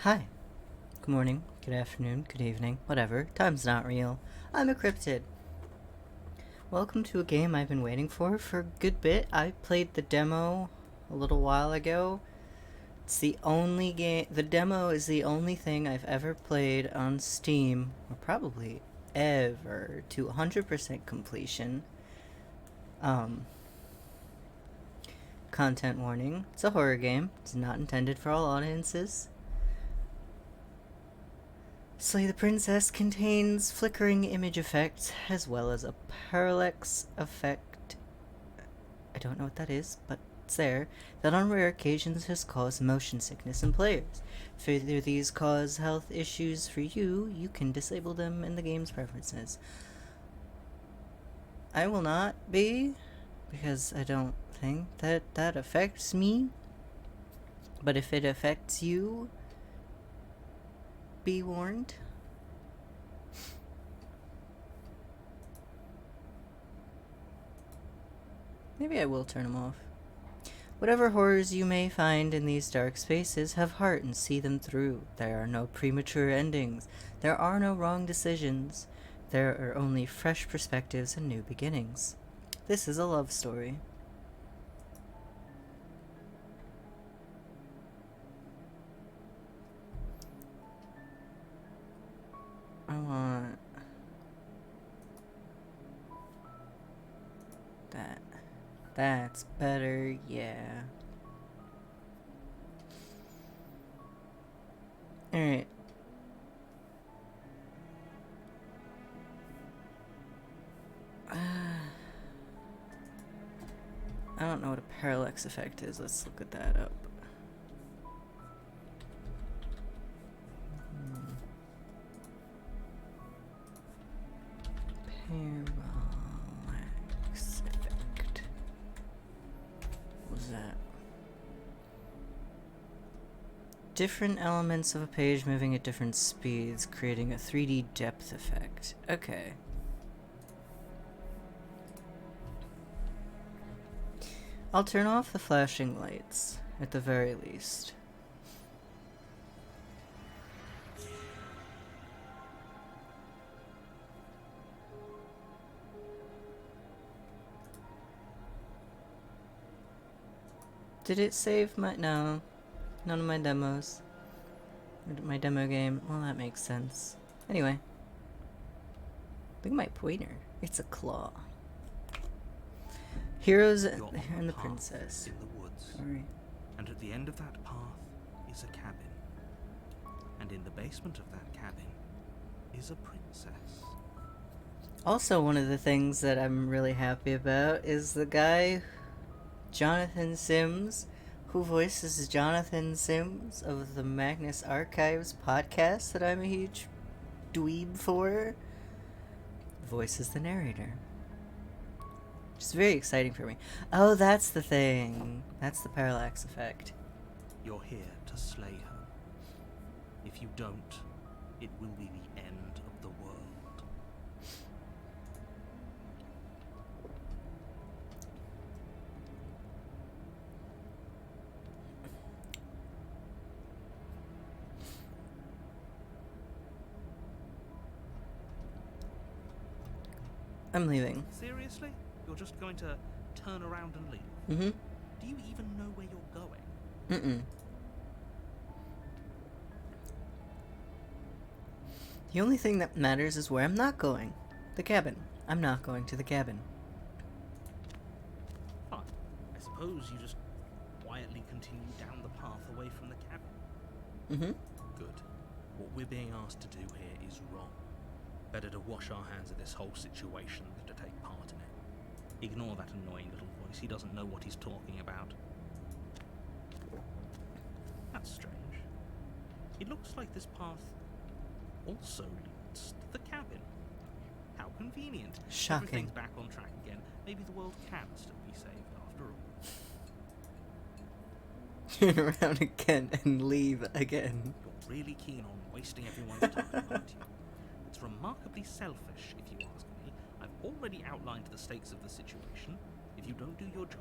Hi. Good morning, good afternoon, good evening, whatever. Time's not real. I'm a cryptid. Welcome to a game I've been waiting for a good bit. I played the demo a little while ago. It's the only game. The demo is the only thing I've ever played on Steam, or probably ever, to 100% completion. Content warning. It's a horror game. It's not intended for all audiences. Slay the Princess contains flickering image effects as well as a parallax effect. I don't know what that is, but it's there. That on rare occasions has caused motion sickness in players. If either of these cause health issues for you, you can disable them in the game's preferences. I will not be, because I don't think that affects me. But if it affects you, be warned. Maybe I will turn them off. Whatever horrors you may find in these dark spaces, have heart and see them through. There are no premature endings. There are no wrong decisions. There are only fresh perspectives and new beginnings. This is a love story. I want that. That's better, yeah. Alright. I don't know what a parallax effect is. Let's look at that up. Parallax effect. What was that? Different elements of a page moving at different speeds, creating a 3D depth effect. Okay. I'll turn off the flashing lights, at the very least. Did it save my... No. None of my demos. My demo game. Well, that makes sense. Anyway. Look at my pointer. It's a claw. Heroes and the princess. In the woods. Sorry. And at the end of that path is a cabin. And in the basement of that cabin is a princess. Also, one of the things that I'm really happy about is the guy, Jonathan Sims, who voices Jonathan Sims of the Magnus Archives podcast that I'm a huge dweeb for, voices the narrator. Which is very exciting for me. Oh, that's the thing. That's the parallax effect. You're here to slay her. If you don't, it will be the end of the world. I'm leaving. Seriously? You're just going to turn around and leave? Mm-hmm. Do you even know where you're going? Mm-mm. The only thing that matters is where I'm not going. The cabin. I'm not going to the cabin. Fine. I suppose you just quietly continue down the path away from the cabin. Mm-hmm. Good. What we're being asked to do here is wrong. Better to wash our hands of this whole situation than to take part in it. Ignore that annoying little voice. He doesn't know what he's talking about. That's strange. It looks like this path also leads to the cabin. How convenient. Shocking. Everything's back on track again. Maybe the world can still be saved after all. Turn around again and leave again. You're really keen on wasting everyone's time, aren't you? It's remarkably selfish, if you ask me. I've already outlined the stakes of the situation. If you don't do your job,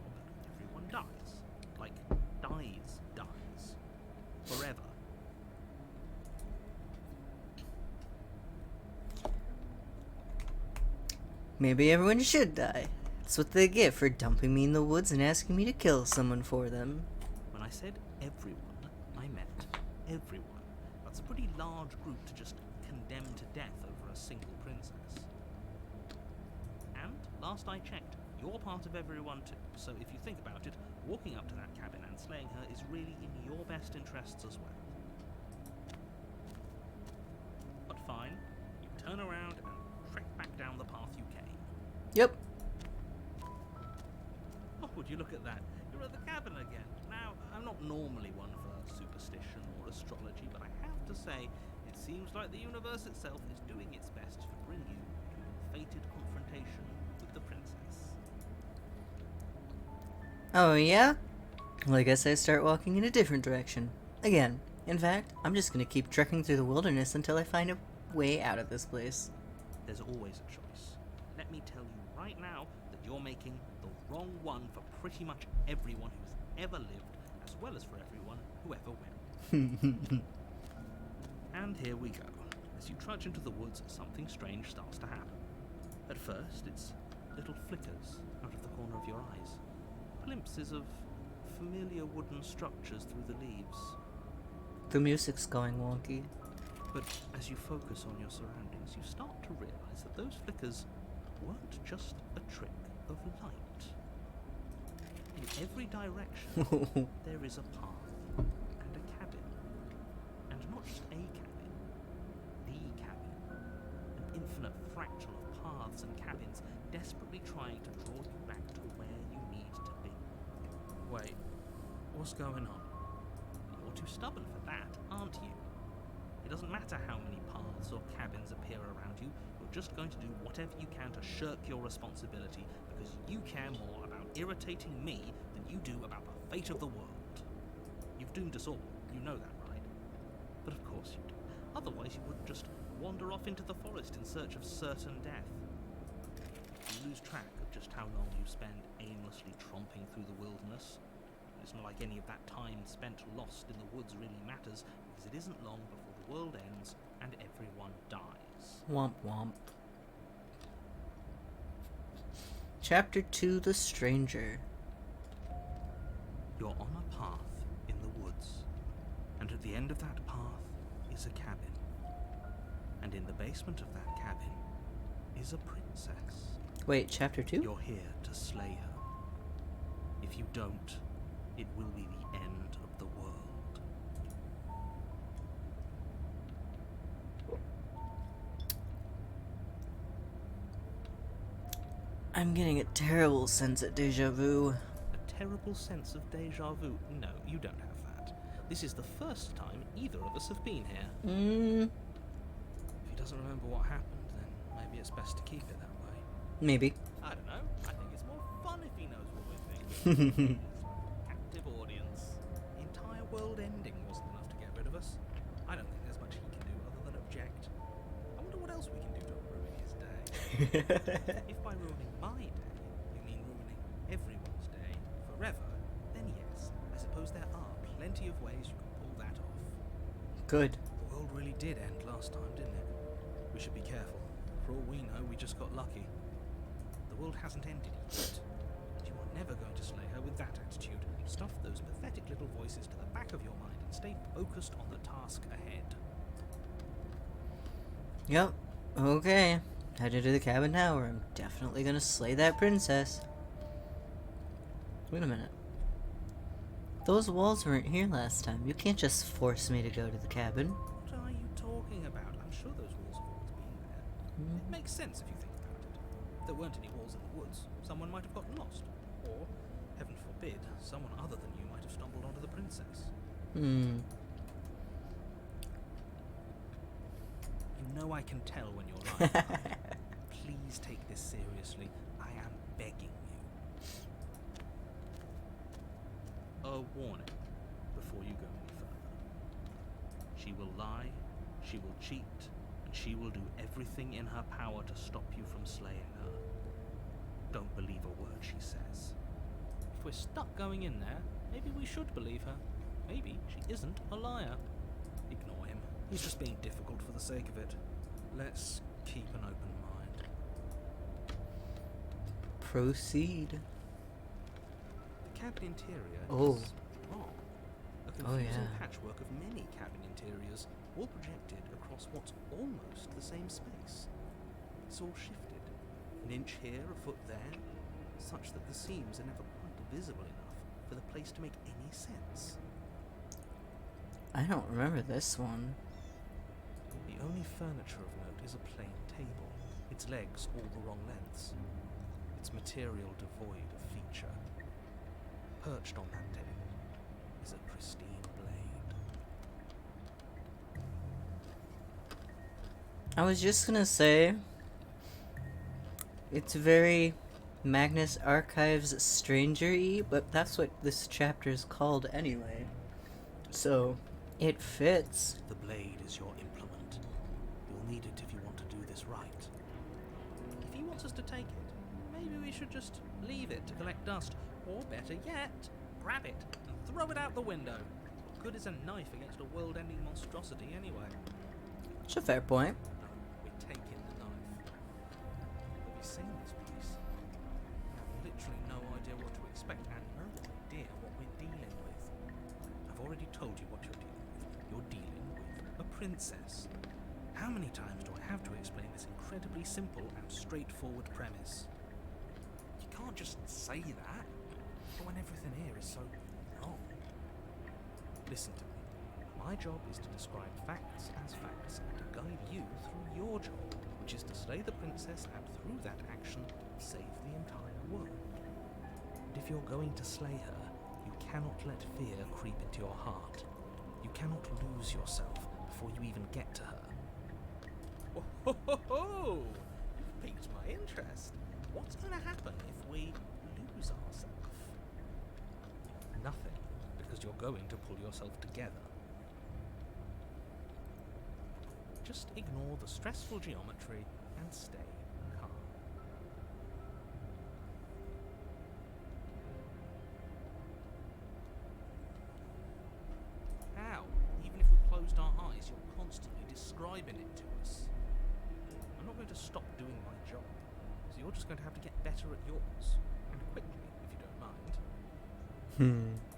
everyone dies. Like, dies. Forever. Maybe everyone should die. That's what they get for dumping me in the woods and asking me to kill someone for them. When I said everyone, I meant everyone. That's a pretty large group to just condemn to death over a single princess. And, last I checked, you're part of everyone too. So if you think about it, walking up to that cabin and slaying her is really in your best interests as well. But fine, you turn around and trek back down the path you came. Yep. Oh, would you look at that? You're at the cabin again. Now, I'm not normally one for superstition or astrology, but I have to say, it seems like the universe itself is doing its best to bring you to your fated confrontation with the princess. Oh, yeah? Well, I guess I start walking in a different direction. Again. In fact, I'm just gonna keep trekking through the wilderness until I find a way out of this place. There's always a choice. Let me tell you right now that you're making the wrong one for pretty much everyone who's ever lived, as well as for everyone who ever will. And here we go. As you trudge into the woods, something strange starts to happen. At first, it's little flickers out of the corner of your eyes. Glimpses of familiar wooden structures through the leaves. The music's going wonky. But as you focus on your surroundings, you start to realize that those flickers weren't just a trick of light. In every direction, there is a path and a cabin. And not just a cabin, the cabin. An infinite fractal of paths and cabins desperately trying to draw you back to where you need to be. Wait, what's going on? You're too stubborn for that, aren't you? It doesn't matter how many paths or cabins appear around you, you're just going to do whatever you can to shirk your responsibility because you care more about irritating me than you do about the fate of the world. You've doomed us all, you know that, right? But of course you do. Otherwise you wouldn't just wander off into the forest in search of certain death. You lose track of just how long you spend aimlessly tromping through the wilderness. It's not like any of that time spent lost in the woods really matters, because it isn't long before the world ends and everyone dies. Womp womp. Chapter 2, The Stranger. You're on a path in the woods, and at the end of that path is a cabin. And in the basement of that cabin is a princess. Wait, chapter 2? You're here to slay her. If you don't, it will be the end of the world. I'm getting a terrible sense of deja vu. A terrible sense of deja vu? No, you don't have that. This is the first time either of us have been here. If he doesn't remember what happened, then maybe it's best to keep it that way. Maybe. I don't know. I think it's more fun if he knows what we're thinking. Captive audience. The entire world ending wasn't enough to get rid of us. I don't think there's much he can do other than object. I wonder what else we can do to ruin his day. If by ruining my day, you mean ruining everyone's day forever, then yes, I suppose there are plenty of ways you can pull that off. Good. The world really did end last time, didn't it? We should be careful. For all we know, we just got lucky. The world hasn't ended yet. And you are never going to slay her with that attitude. Stuff those pathetic little voices to the back of your mind and stay focused on the task ahead. Yep. Okay. Headed to the cabin now, where I'm definitely gonna slay that princess. Wait a minute. Those walls weren't here last time. You can't just force me to go to the cabin. What are you talking about? I'm sure those walls have always been there. It makes sense if you think about it. If there weren't any walls in the woods, someone might have gotten lost. Or, heaven forbid, someone other than you might have stumbled onto the princess. You know I can tell when you're lying. Please take this seriously. I am begging you. A warning before you go any further. She will lie, she will cheat, and she will do everything in her power to stop you from slaying her. Don't believe a word she says. If we're stuck going in there, maybe we should believe her. Maybe she isn't a liar. Ignore him. He's just being difficult for the sake of it. Let's keep an open mind. Proceed. The cabin interior Oh. is wrong. A Oh, confusing yeah. patchwork of many cabin interiors, all projected across what's almost the same space. It's all shifted, an inch here, a foot there, such that the seams are never quite visible enough for the place to make any sense. I don't remember this one. The only furniture of note is a plain table, its legs all the wrong lengths, its material devoid of feature. Perched on that table is a pristine blade. I was just gonna say, it's very Magnus Archives Stranger-y, but that's what this chapter is called anyway. So, it fits. The blade is your implement. You'll need it if you want to do this right. If he wants us to take it, maybe we should just leave it to collect dust. Or better yet, grab it and throw it out the window. What good is a knife against a world-ending monstrosity anyway? It's a fair point. No, we're taking the knife. Have you seen this place? I have literally no idea what to expect and no idea what we're dealing with. I've already told you what you're dealing with. You're dealing with a princess. How many times do I have to explain this incredibly simple and straightforward premise? You can't just say that when everything here is so wrong. Listen to me. My job is to describe facts as facts and to guide you through your job, which is to slay the princess and through that action save the entire world. And if you're going to slay her, you cannot let fear creep into your heart. You cannot lose yourself before you even get to her. Oh, ho, ho, ho! You've piqued my interest. What's going to happen if we lose ourselves? Nothing, because you're going to pull yourself together. Just ignore the stressful geometry and stay calm. How? Even if we closed our eyes, you're constantly describing it to us. I'm not going to stop doing my job, so you're just going to have to get better at yours. And quickly, if you don't mind.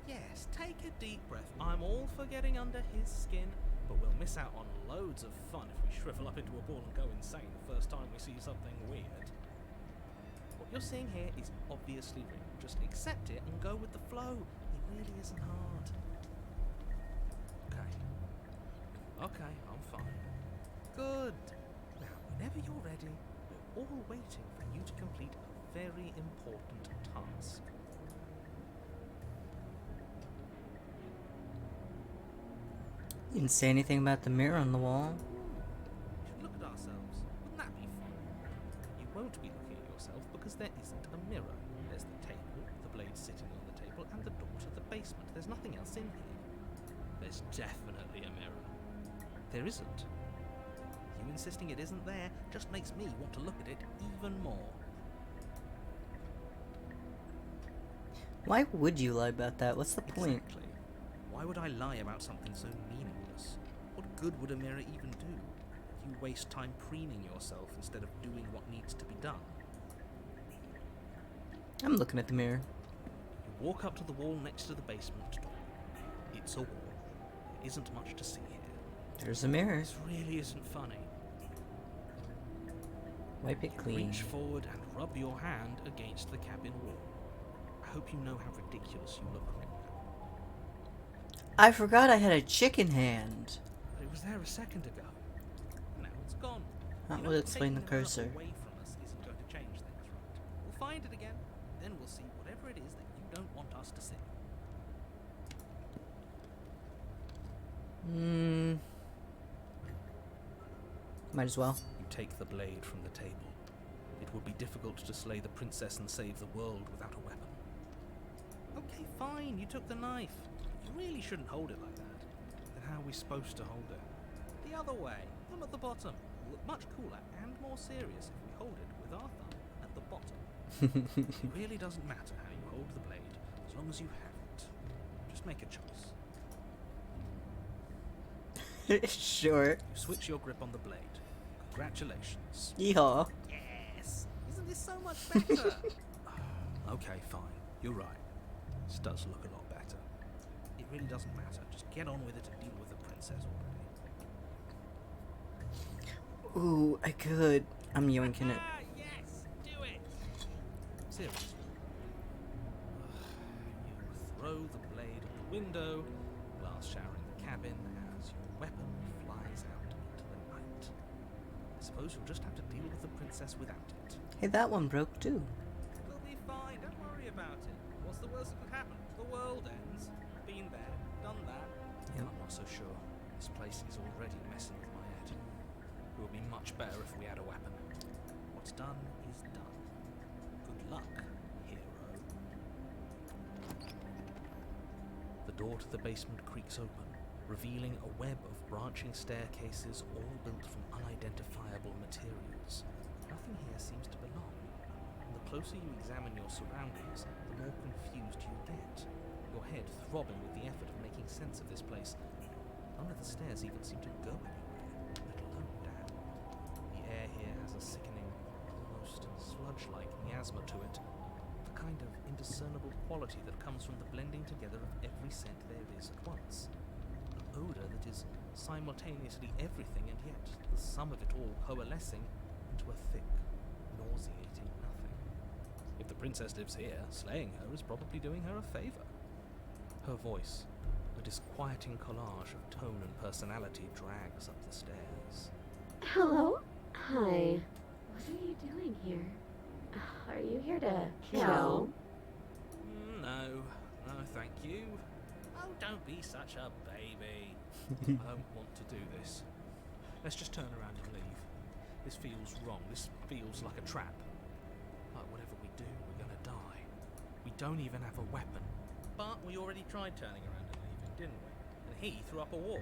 Yes, take a deep breath. I'm all for getting under his skin, but we'll miss out on loads of fun if we shrivel up into a ball and go insane the first time we see something weird. What you're seeing here is obviously real. Just accept it and go with the flow. It really isn't hard. Okay, I'm fine. Good. Now, whenever you're ready, we're all waiting for you to complete a very important task. You didn't say anything about the mirror on the wall. We should look at ourselves. Wouldn't that be fun? You won't be looking at yourself because there isn't a mirror. There's the table, the blade sitting on the table, and the door to the basement. There's nothing else in here. There's definitely a mirror. There isn't. You insisting it isn't there just makes me want to look at it even more. Why would you lie about that? What's the point? Exactly. Why would I lie about something so meaningless? What good would a mirror even do? You waste time preening yourself instead of doing what needs to be done. I'm looking at the mirror. You walk up to the wall next to the basement door. It's a wall. There isn't much to see here. There's a mirror. This really isn't funny. Wipe it clean. Reach forward and rub your hand against the cabin wall. I hope you know how ridiculous you look right now. I forgot I had a chicken hand. But it was there a second ago. Now it's gone. That You know would that explain the taking mirror cursor. away from us isn't going to change things, right? We'll find it again, then we'll see whatever it is that you don't want us to see. Might as well. You take the blade from the table. It would be difficult to slay the princess and save the world without a weapon. Okay, fine, you took the knife. You really shouldn't hold it like that. Then how are we supposed to hold it? The other way, thumb at the bottom. It'll look much cooler and more serious if we hold it with our thumb at the bottom. It really doesn't matter how you hold the blade, as long as you have it. Just make a choice. Sure. You switch your grip on the blade. Congratulations. Yeehaw. Yes! Isn't this so much better? Okay, fine. You're right. This does look a lot better. It really doesn't matter. Just get on with it and deal with the princess already. Ooh, I could. I'm yoinking it. Ah, yes! Do it! Seriously. You throw the blade at the window, glass showering the cabin as your weapon flies out into the night. I suppose you'll just have to deal with the princess without it. Hey, that one broke too. We'll be fine, don't worry about it. What's the worst that could happen? The world ends. Been there, done that. Yep. I'm not so sure. This place is already messing with my head. It would be much better if we had a weapon. What's done is done. Good luck, hero. The door to the basement creaks open, revealing a web of branching staircases all built from unidentifiable materials. Nothing here seems to belong. And the closer you examine your surroundings, the more confused you get. Your head throbbing with the effort of making sense of this place. None of the stairs even seem to go anywhere, let alone down. The air here has a sickening, almost sludge-like miasma to it. The kind of indiscernible quality that comes from the blending together of every scent there is at once. An odour that is simultaneously everything and yet the sum of it all coalescing into a thick, nauseating nothing. If the princess lives here, slaying her is probably doing her a favour. Her voice, a disquieting collage of tone and personality, drags up the stairs. Hello? Hi. What are you doing here? Are you here to kill? No, thank you. Oh, don't be such a baby. I don't want to do this. Let's just turn around and leave. This feels wrong. This feels like a trap. Like whatever we do, we're gonna die. We don't even have a weapon. But we already tried turning around and leaving, didn't we? And he threw up a wall.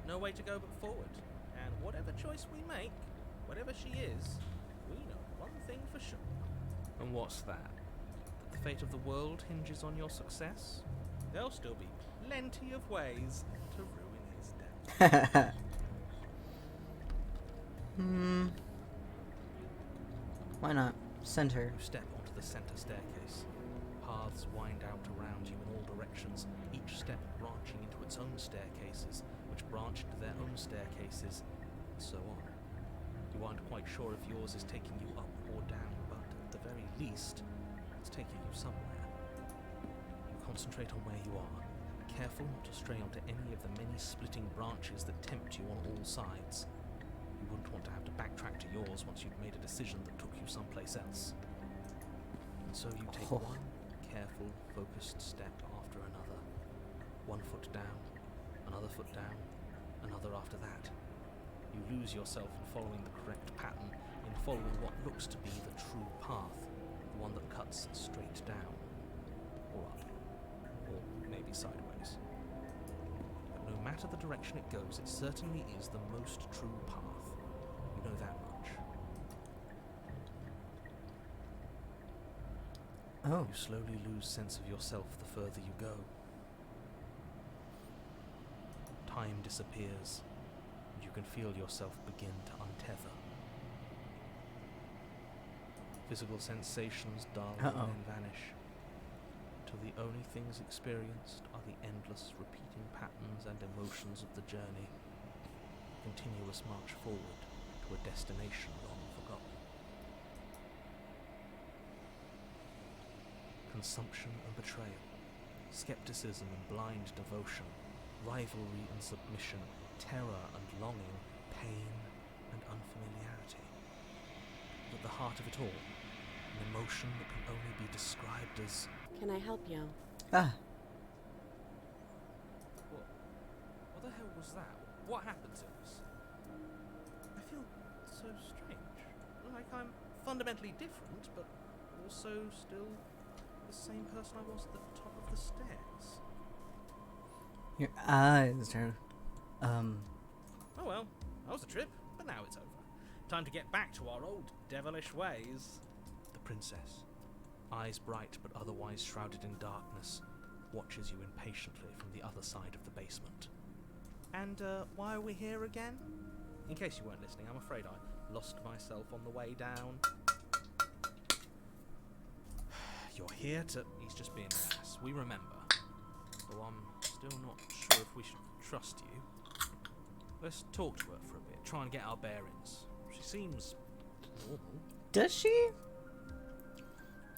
No way to go but forward. And whatever choice we make, whatever she is, we know one thing for sure. And what's that? That the fate of the world hinges on your success? There'll still be plenty of ways to ruin his day. Why not? Send her. You step onto the center staircase. Paths wind out around you in all directions, each step branching into its own staircases, which branch into their own staircases, and so on. You aren't quite sure if yours is taking you up or down, but at the very least, it's taking you somewhere. You concentrate on where you are, careful not to stray onto any of the many splitting branches that tempt you on all sides. You wouldn't want to have to backtrack to yours once you'd made a decision that took you someplace else. And so you take one careful, focused step after another. One foot down, another foot down, another after that. You lose yourself in following the correct pattern, in following what looks to be the true path, the one that cuts straight down, or up, or maybe sideways. But no matter the direction it goes, it certainly is the most true path. You know that much. Oh. You slowly lose sense of yourself the further you go. Time disappears, and you can feel yourself begin to untether. Physical sensations dull and then vanish, till the only things experienced are the endless repeating patterns and emotions of the journey, a continuous march forward to a destination long forgotten. Consumption and betrayal, skepticism and blind devotion, rivalry and submission, terror and longing, pain and unfamiliarity. But at the heart of it all, an emotion that can only be described as... Can I help you? Ah. What the hell was that? What happened to us? I feel so strange. Like I'm fundamentally different, but also still the same person I was at the top of the stairs. Your eyes are, Oh well, that was a trip, but now it's over. Time to get back to our old devilish ways. The princess, eyes bright but otherwise shrouded in darkness, watches you impatiently from the other side of the basement. And why are we here again? In case you weren't listening, I'm afraid I lost myself on the way down. You're here to... He's just being an ass. We remember. Though I'm still not sure if we should trust you. Let's talk to her for a bit. Try and get our bearings. She seems normal. Does she?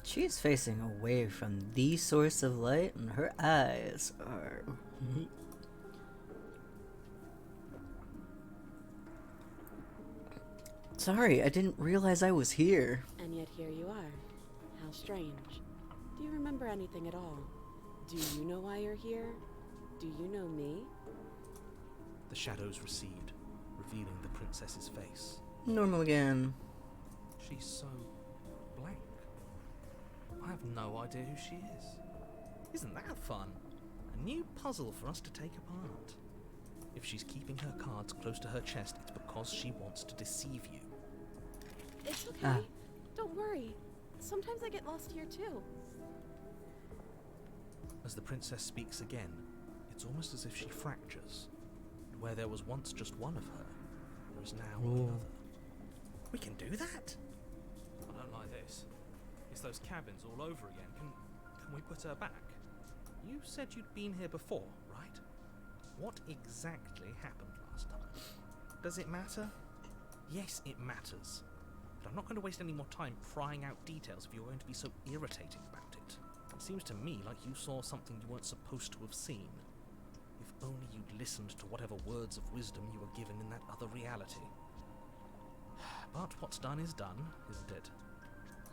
She's facing away from the source of light, and her eyes are... Sorry, I didn't realize I was here. And yet here you are. How strange. Do you remember anything at all? Do you know why you're here? Do you know me? The shadows recede, revealing the princess's face. Normal again. She's so blank. I have no idea who she is. Isn't that fun? A new puzzle for us to take apart. If she's keeping her cards close to her chest, it's because she wants to deceive you. It's okay. Don't worry. Sometimes I get lost here too. As the princess speaks again, it's almost as if she fractures. And where there was once just one of her, there is now another. We can do that? I don't like this. It's those cabins all over again. Can we put her back? You said you'd been here before, right? What exactly happened last time? Does it matter? Yes, it matters. But I'm not going to waste any more time prying out details if you're going to be so irritating about it. It seems to me like you saw something you weren't supposed to have seen. If only you'd listened to whatever words of wisdom you were given in that other reality. But what's done is done, isn't it?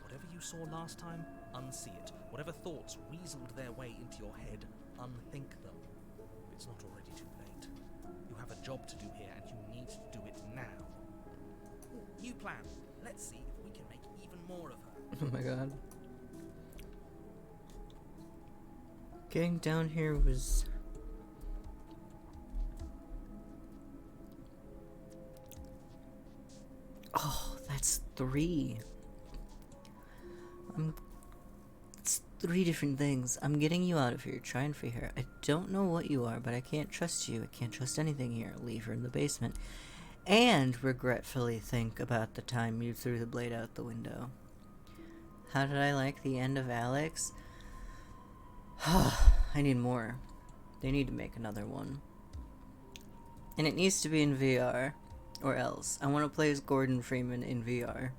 Whatever you saw last time, unsee it. Whatever thoughts weaseled their way into your head, unthink them. It's not already too late. You have a job to do here, and you need to do it now. New plan. Let's see if we can make even more of her. Oh my god. Getting down here was... Oh, that's 3. It's 3 different things. I'm getting you out of here. Try and free her. I don't know what you are, but I can't trust you. I can't trust anything here. Leave her in the basement. And regretfully think about the time you threw the blade out the window. How did I like the end of Alex? I need more. They need to make another one. And it needs to be in VR. Or else. I want to play as Gordon Freeman in VR.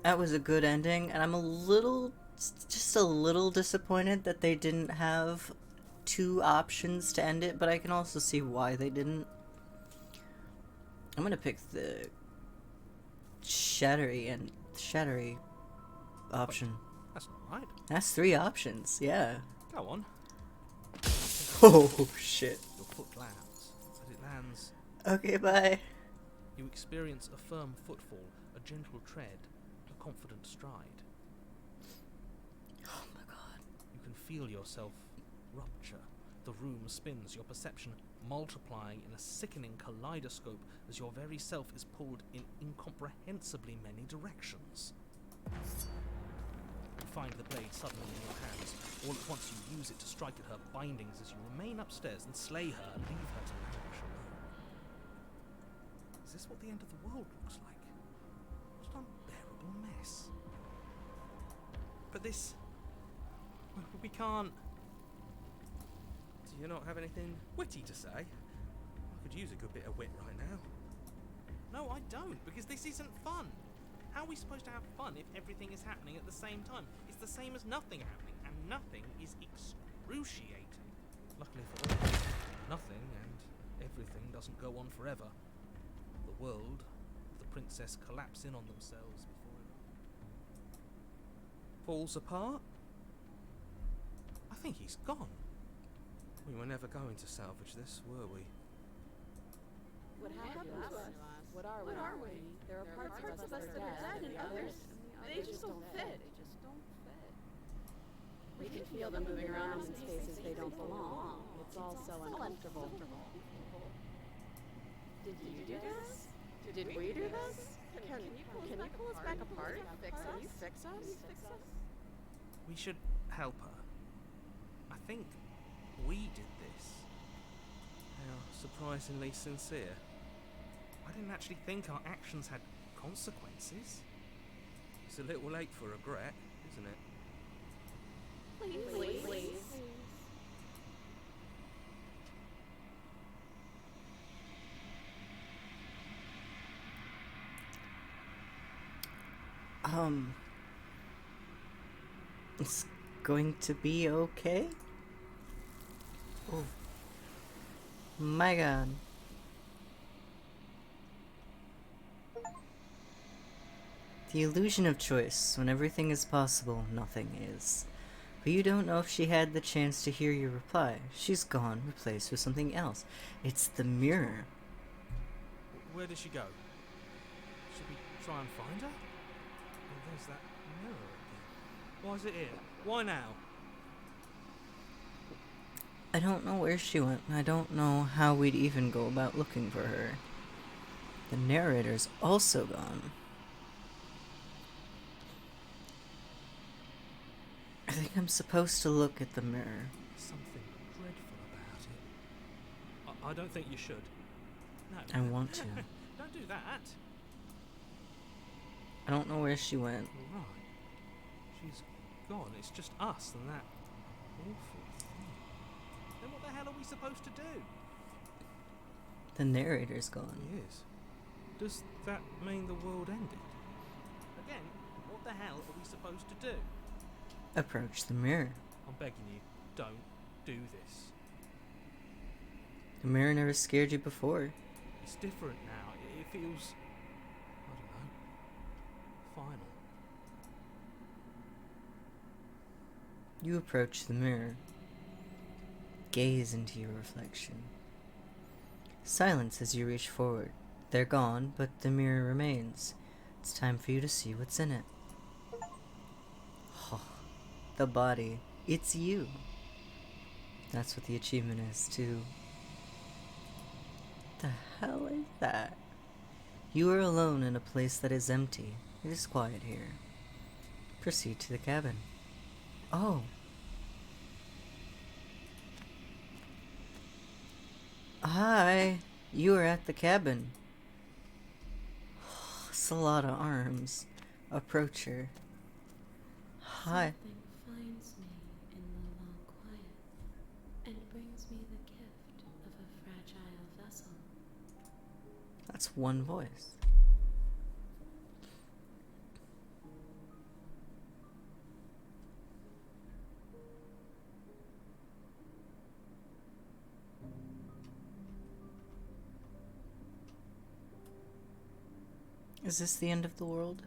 That was a good ending, and I'm just a little disappointed that they didn't have 2 options to end it, but I can also see why they didn't. I'm gonna pick the shattery option. That's not right. That's 3 options, yeah. Go on. Oh, shit. Your foot lands. As it lands, Okay, bye. you experience a firm footfall, a gentle tread, a confident stride. Oh my god. You can feel yourself rupture. The room spins, your perception multiplying in a sickening kaleidoscope as your very self is pulled in incomprehensibly many directions. You find the blade suddenly in your hands. All at once you use it to strike at her bindings as you remain upstairs and slay her and leave her to languish alone. Is this what the end of the world looks like? What an unbearable mess. But this... we can't... Do you not have anything witty to say? I could use a good bit of wit right now. No, I don't, because this isn't fun. How are we supposed to have fun if everything is happening at the same time? It's the same as nothing happening, and nothing is excruciating. Luckily for all, nothing and everything doesn't go on forever. The world, the princess collapse in on themselves before it falls apart. I think he's gone. We were never going to salvage this, were we? What happened to us? What are we? There are parts of us that are dead, and others, they just don't fit. We can feel them moving around in spaces they don't belong. It's all so uncomfortable. Did you do this? Did we do this? Can you pull us back apart? Can you fix us? We should help her. I think we did this. How surprisingly sincere. I didn't actually think our actions had consequences. It's a little late for regret, isn't it? Please. It's going to be okay? Oh. My god. The illusion of choice. When everything is possible, nothing is. But you don't know if she had the chance to hear your reply. She's gone, replaced with something else. It's the mirror. Where did she go? Should we try and find her? Oh, there's that mirror again. Why is it here? Why now? I don't know where she went. I don't know how we'd even go about looking for her. The narrator's also gone. I think I'm supposed to look at the mirror. Something dreadful about it. I don't think you should. No. I want to. Don't do that. I don't know where she went. All right. She's gone. It's just us and that awful thing. Then what the hell are we supposed to do? The narrator's gone. He is. Does that mean the world ended? Again, what the hell are we supposed to do? Approach the mirror. I'm begging you, don't do this. The mirror never scared you before. It's different now. It feels, I don't know, final. You approach the mirror. Gaze into your reflection. Silence as you reach forward. They're gone, but the mirror remains. It's time for you to see what's in it. The body. It's you. That's what the achievement is, too. The hell is that? You are alone in a place that is empty. It is quiet here. Proceed to the cabin. Oh. Hi. You are at the cabin. It's a lot of arms. Approach her. Hi. Something finds me in the long quiet and brings me the gift of a fragile vessel. That's one voice. Is this the end of the world?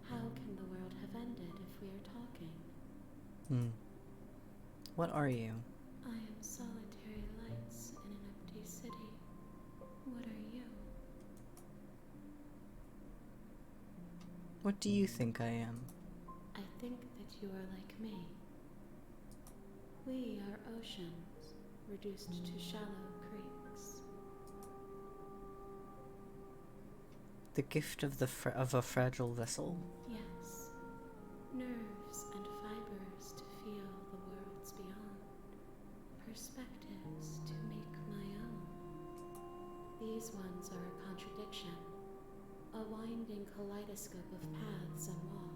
How can the world have ended if we are talking? What are you? I am solitary lights in an empty city. What are you? What do you think I am? I think that you are like me. We are oceans, reduced to shallow creeks. The gift of of a fragile vessel? Yes, nerves and fibers to feel the worlds beyond, perspectives to make my own. These ones are a contradiction, a winding kaleidoscope of paths and wall.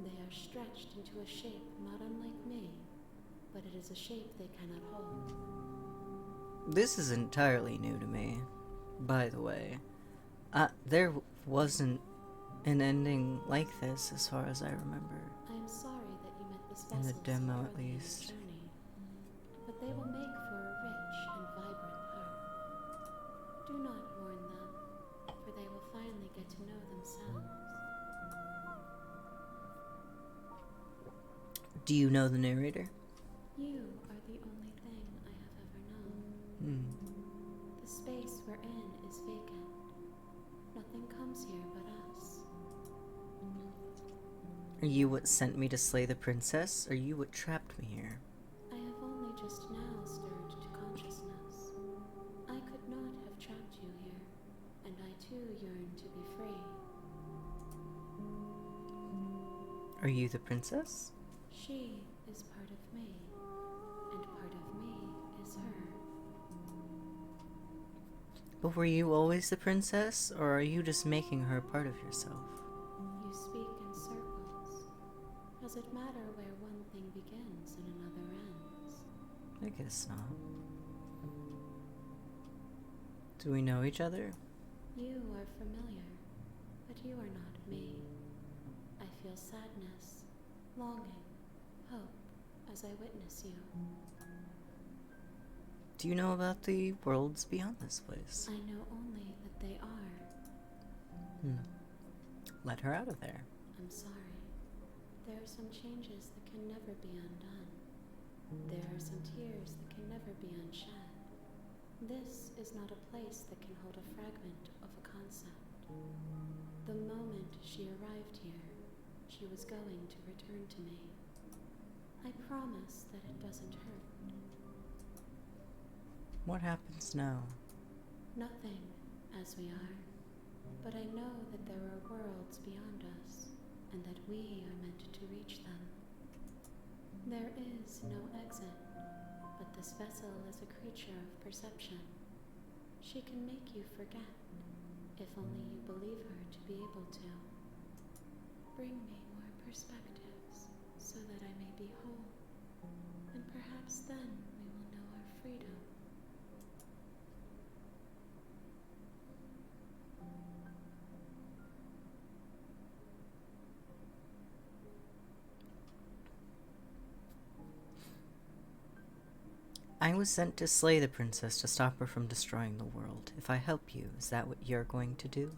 They are stretched into a shape not unlike me, but it is a shape they cannot hold. This is entirely new to me, by the way. There wasn't an ending like this as far as I remember. I am sorry that you met this vessel In the demo, so at early in your least. journey, but they will make for a rich and vibrant heart. Do not mourn them, for they will finally get to know themselves. Do you know the narrator? You are the only thing I have ever known. The space we're in is vacant. Nothing comes here but us. Are you what sent me to slay the princess? Are you what trapped me here? I have only just now stirred to consciousness. I could not have trapped you here, and I too yearn to be free. Are you the princess? She is part of me, and part of me is her. But were you always the princess, or are you just making her part of yourself? You speak in circles. Does it matter where one thing begins and another ends? I guess not. Do we know each other? You are familiar, but you are not me. I feel sadness, longing, hope as I witness you. Do you know about the worlds beyond this place? I know only that they are. Let her out of there. I'm sorry. There are some changes that can never be undone. There are some tears that can never be unshed. This is not a place that can hold a fragment of a concept. The moment she arrived here, she was going to return to me. I promise that it doesn't hurt. What happens now? Nothing, as we are. But I know that there are worlds beyond us, and that we are meant to reach them. There is no exit, but this vessel is a creature of perception. She can make you forget, if only you believe her to be able to. Bring me more perspectives, so that I may be whole, and perhaps then we will know our freedom. I was sent to slay the princess to stop her from destroying the world. If I help you, is that what you're going to do?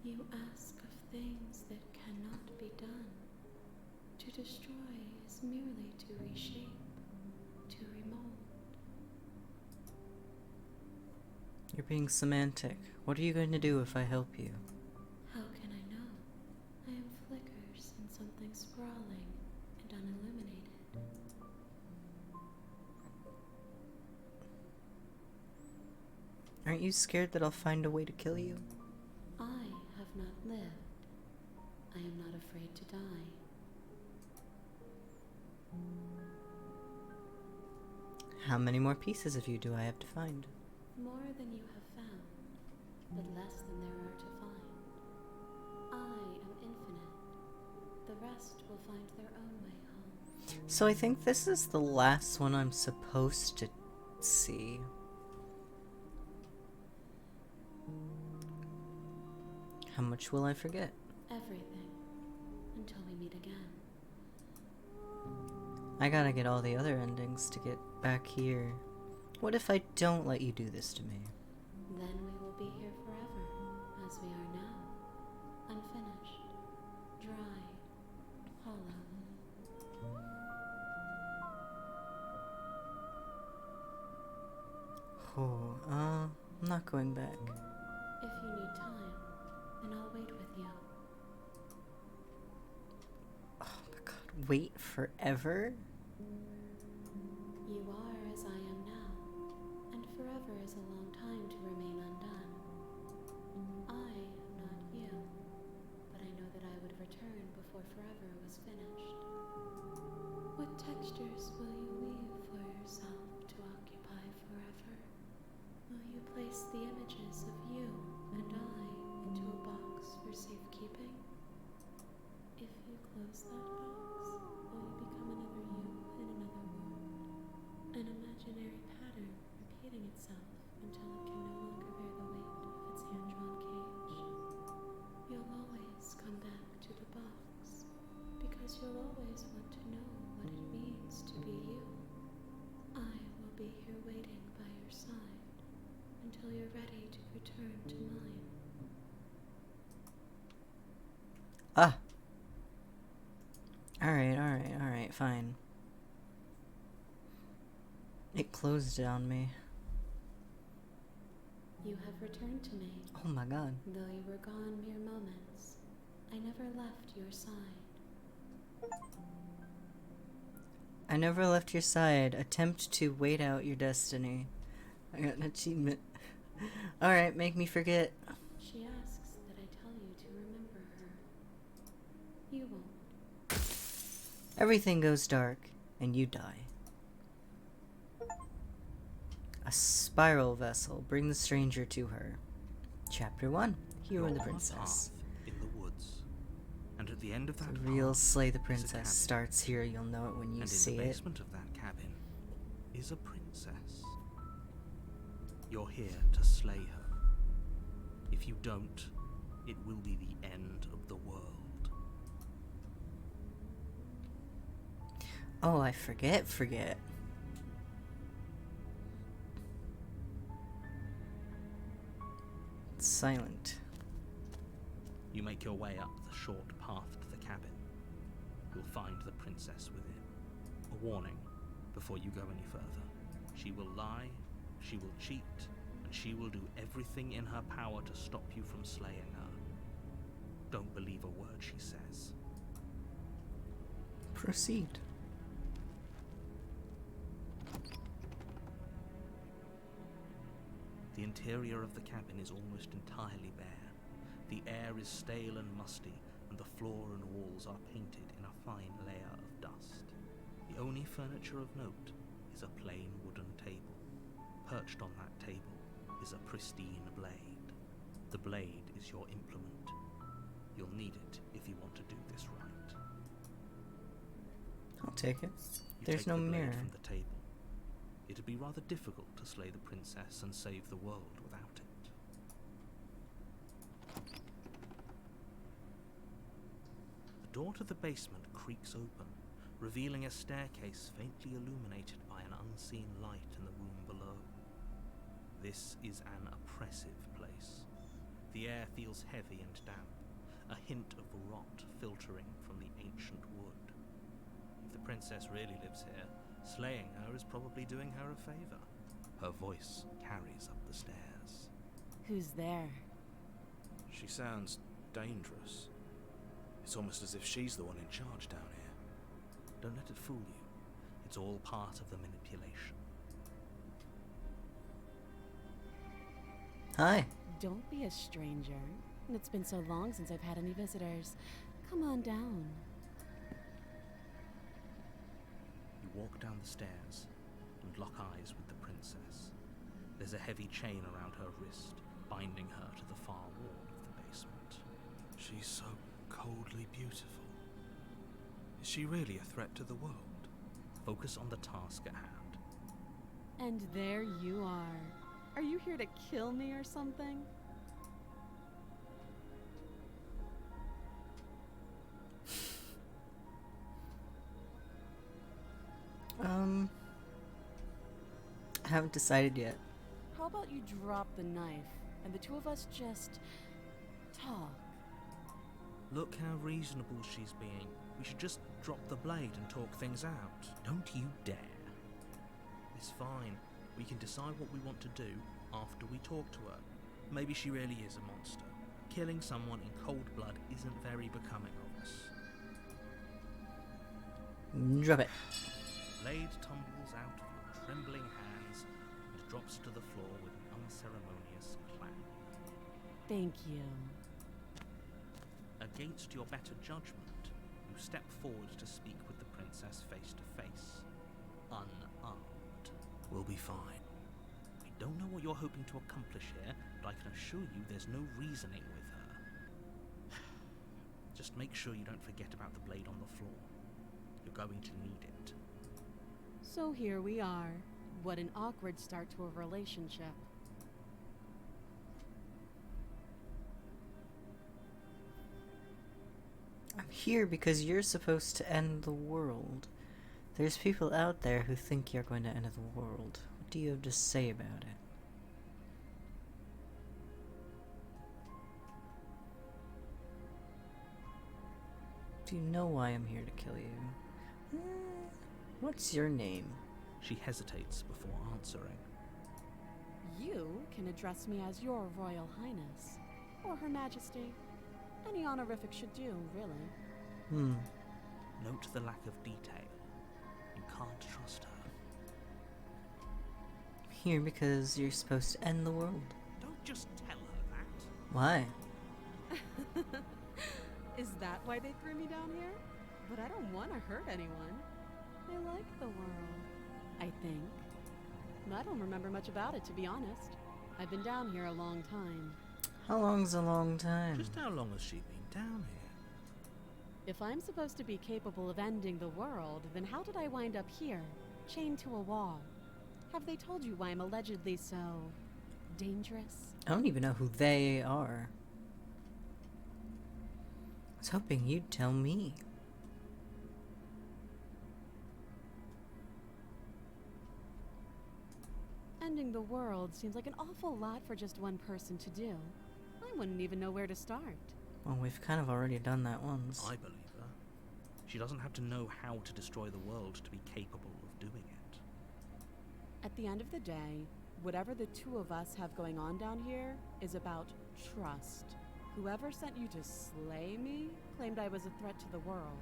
You ask of things that cannot be done. To destroy is merely to reshape, to remold. You're being semantic. What are you going to do if I help you? How can I know? I am flickers in something sprawling and unilluminated. Aren't you scared that I'll find a way to kill you? I have not lived. I am not afraid to die. How many more pieces of you do I have to find? More than you have found, but less than there are to find. I am infinite. The rest will find their own way home. So I think this is the last one I'm supposed to see. How much will I forget? Everything. Until we meet again. I gotta get all the other endings to get back here. What if I don't let you do this to me? Then we will be here forever, as we are now. Unfinished. Dry. Hollow. Oh, I'm not going back. If you need time, then I'll wait with you. Oh my god, wait forever? You are as I am now, and forever is a long time to remain undone. I am not you, but I know that I would return before forever was finished. What textures will you weave for yourself to occupy forever? Will you place the images of you and I into a box for safekeeping? If you close that box, will you become another you in another world? An imaginary pattern repeating itself until it can no longer bear the weight of its hand-drawn cage. You'll always come back to the box, because you'll always want to know what it means to be you. I will be here waiting by your side until you're ready to return to mine. Ah! Alright, fine. It closed on me. You have returned to me. Oh my god. Though you were gone mere moments, I never left your side. I never left your side. Attempt to wait out your destiny. I got an achievement. Alright, make me forget. She asks that I tell you to remember her. You won't. Everything goes dark, and you die. A spiral vessel. Bring the stranger to her. Chapter 1. Hero and the You're on a Princess. path in the woods, and at at the end of that The real path Slay the is a Princess cabin. starts here. You'll know it when you And see in the it. basement of that cabin is a princess. You're here to slay her. If you don't, it will be the end of the world. Oh, I forget. It's silent. You make your way up the short path to the cabin. You'll find the princess within. A warning before you go any further. She will lie, she will cheat, and she will do everything in her power to stop you from slaying her. Don't believe a word she says. Proceed. The interior of the cabin is almost entirely bare. The air is stale and musty, and the floor and walls are painted in a fine layer of dust. The only furniture of note is a plain wooden table. Perched on that table is a pristine blade. The blade is your implement. You'll need it if you want to do this right. I'll take it. You There's take no the blade mirror. from the table. It'd be rather difficult to slay the princess and save the world without it. The door to the basement creaks open, revealing a staircase faintly illuminated by an unseen light in the room below. This is an oppressive place. The air feels heavy and damp, a hint of rot filtering from the ancient wood. If the princess really lives here, slaying her is probably doing her a favor. Her voice carries up the stairs. Who's there? She sounds dangerous. It's almost as if she's the one in charge down here. Don't let it fool you. It's all part of the manipulation. Hi. Don't be a stranger. It's been so long since I've had any visitors. Come on down. You walk down the stairs and lock eyes with the princess. There's a heavy chain around her wrist, binding her to the far wall of the basement. She's so coldly beautiful. Is she really a threat to the world? Focus on the task at hand. And there you are. Are you here to kill me or something? I haven't decided yet. How about you drop the knife and the two of us just talk? Look how reasonable she's being. We should just drop the blade and talk things out. Don't you dare. It's fine. We can decide what we want to do after we talk to her. Maybe she really is a monster. Killing someone in cold blood isn't very becoming of us. Drop it. Blade tumbles out of your trembling hands and drops to the floor with an unceremonious clang. Thank you. Against your better judgment, you step forward to speak with the princess face to face, unarmed. We'll be fine. I don't know what you're hoping to accomplish here, but I can assure you there's no reasoning with her. Just make sure you don't forget about the blade on the floor. You're going to need it. So here we are. What an awkward start to a relationship. I'm here because you're supposed to end the world. There's people out there who think you're going to end the world. What do you have to say about it? Do you know why I'm here to kill you? What's your name? She hesitates before answering. You can address me as your Royal Highness, or Her Majesty. Any honorific should do, really. Note the lack of detail. You can't trust her. I'm here because you're supposed to end the world. Don't just tell her that. Why? Is that why they threw me down here? But I don't want to hurt anyone. I like the world, I think. I don't remember much about it, to be honest. I've been down here a long time. How long's a long time? Just how long has she been down here? If I'm supposed to be capable of ending the world, then how did I wind up here, chained to a wall? Have they told you why I'm allegedly so dangerous? I don't even know who they are. I was hoping you'd tell me. Ending the world seems like an awful lot for just one person to do. I wouldn't even know where to start. Well, we've kind of already done that once. I believe her. She doesn't have to know how to destroy the world to be capable of doing it. At the end of the day, whatever the two of us have going on down here is about trust. Whoever sent you to slay me claimed I was a threat to the world,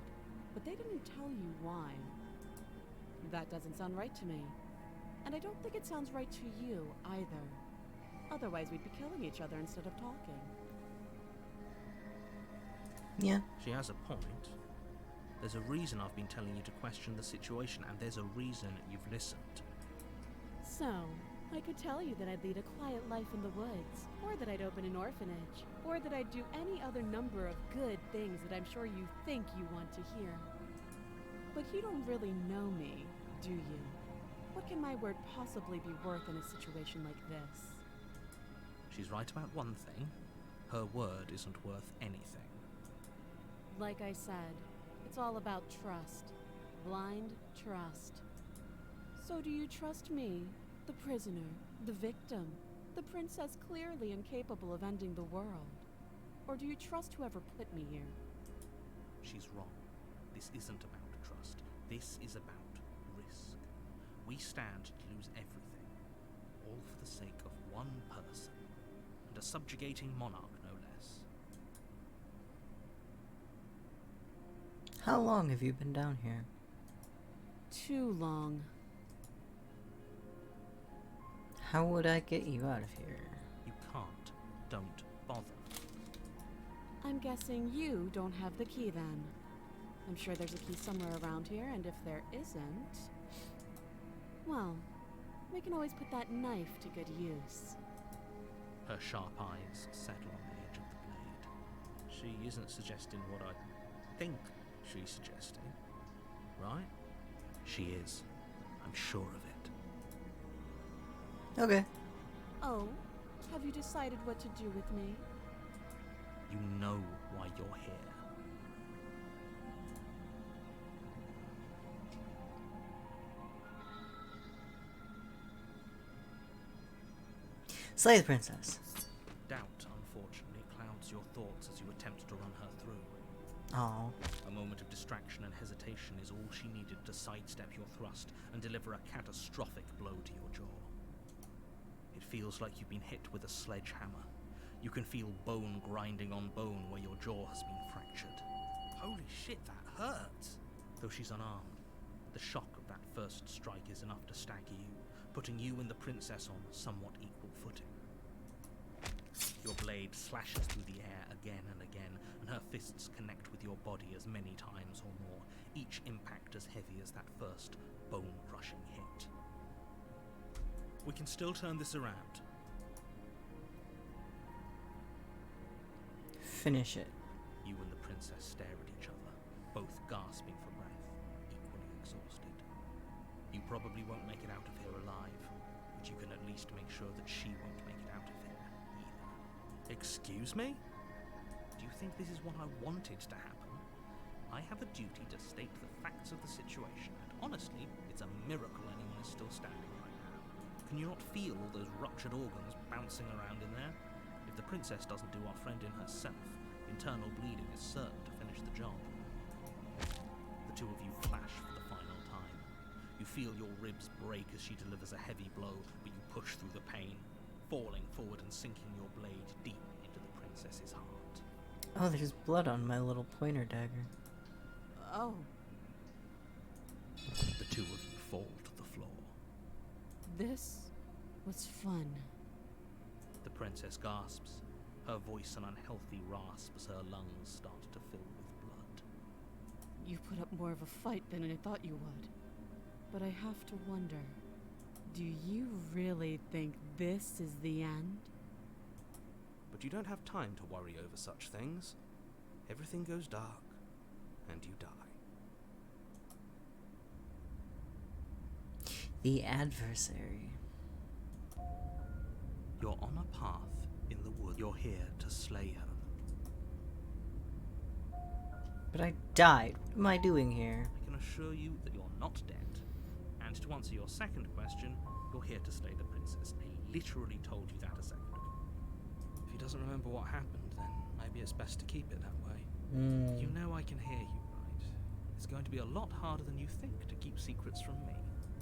but they didn't tell you why. That doesn't sound right to me. And I don't think it sounds right to you, either. Otherwise, we'd be killing each other instead of talking. Yeah. She has a point. There's a reason I've been telling you to question the situation, and there's a reason you've listened. So, I could tell you that I'd lead a quiet life in the woods, or that I'd open an orphanage, or that I'd do any other number of good things that I'm sure you think you want to hear. But you don't really know me, do you? What can my word possibly be worth in a situation like this? She's right about one thing. Her word isn't worth anything. Like I said, it's all about trust. Blind trust. So do you trust me, the prisoner, the victim, the princess clearly incapable of ending the world? Or do you trust whoever put me here? She's wrong. This isn't about trust. This is about risk. We stand to lose everything, all for the sake of one person, and a subjugating monarch, no less. How long have you been down here? Too long. How would I get you out of here? You can't. Don't bother. I'm guessing you don't have the key then. I'm sure there's a key somewhere around here, and if there isn't... well, we can always put that knife to good use. Her sharp eyes settle on the edge of the blade. She isn't suggesting what I think she's suggesting, right? She is. I'm sure of it. Okay. Oh, have you decided what to do with me? You know why you're here. Slay the princess. Doubt, unfortunately, clouds your thoughts as you attempt to run her through. Oh. A moment of distraction and hesitation is all she needed to sidestep your thrust and deliver a catastrophic blow to your jaw. It feels like you've been hit with a sledgehammer. You can feel bone grinding on bone where your jaw has been fractured. Holy shit, that hurts! Though she's unarmed, the shock of that first strike is enough to stagger you, putting you and the princess on somewhat equal footing. Your blade slashes through the air again and again, and her fists connect with your body as many times or more, each impact as heavy as that first bone-crushing hit. We can still turn this around. Finish it. You and the princess stare at each other, both gasping for breath, equally exhausted. You probably won't make it out of here alive, but you can at least make sure that she won't make it out of here either. Excuse me? Do you think this is what I wanted to happen? I have a duty to state the facts of the situation, and honestly, it's a miracle anyone is still standing right now. Can you not feel all those ruptured organs bouncing around in there? If the princess doesn't do our friend in herself, internal bleeding is certain to finish the job. The two of you flash for the final time. You feel your ribs break as she delivers a heavy blow, but you push through the pain, falling forward and sinking your blade deep into the princess's heart. Oh, there's blood on my little pointer dagger. Oh, The two of you fall to the floor. this was fun. The princess gasps, her voice an unhealthy rasp as her lungs start to fill with blood. You put up more of a fight than I thought you would. But I have to wonder, do you really think this is the end? But you don't have time to worry over such things. Everything goes dark, and you die. The adversary. You're on a path in the wood. You're here to slay her. But I died. What am I doing here? I can assure you that you're not dead. And to answer your second question, you're here to slay the princess. I literally told you that a second ago. If he doesn't remember what happened, then maybe it's best to keep it that way. You know I can hear you, right? It's going to be a lot harder than you think to keep secrets from me.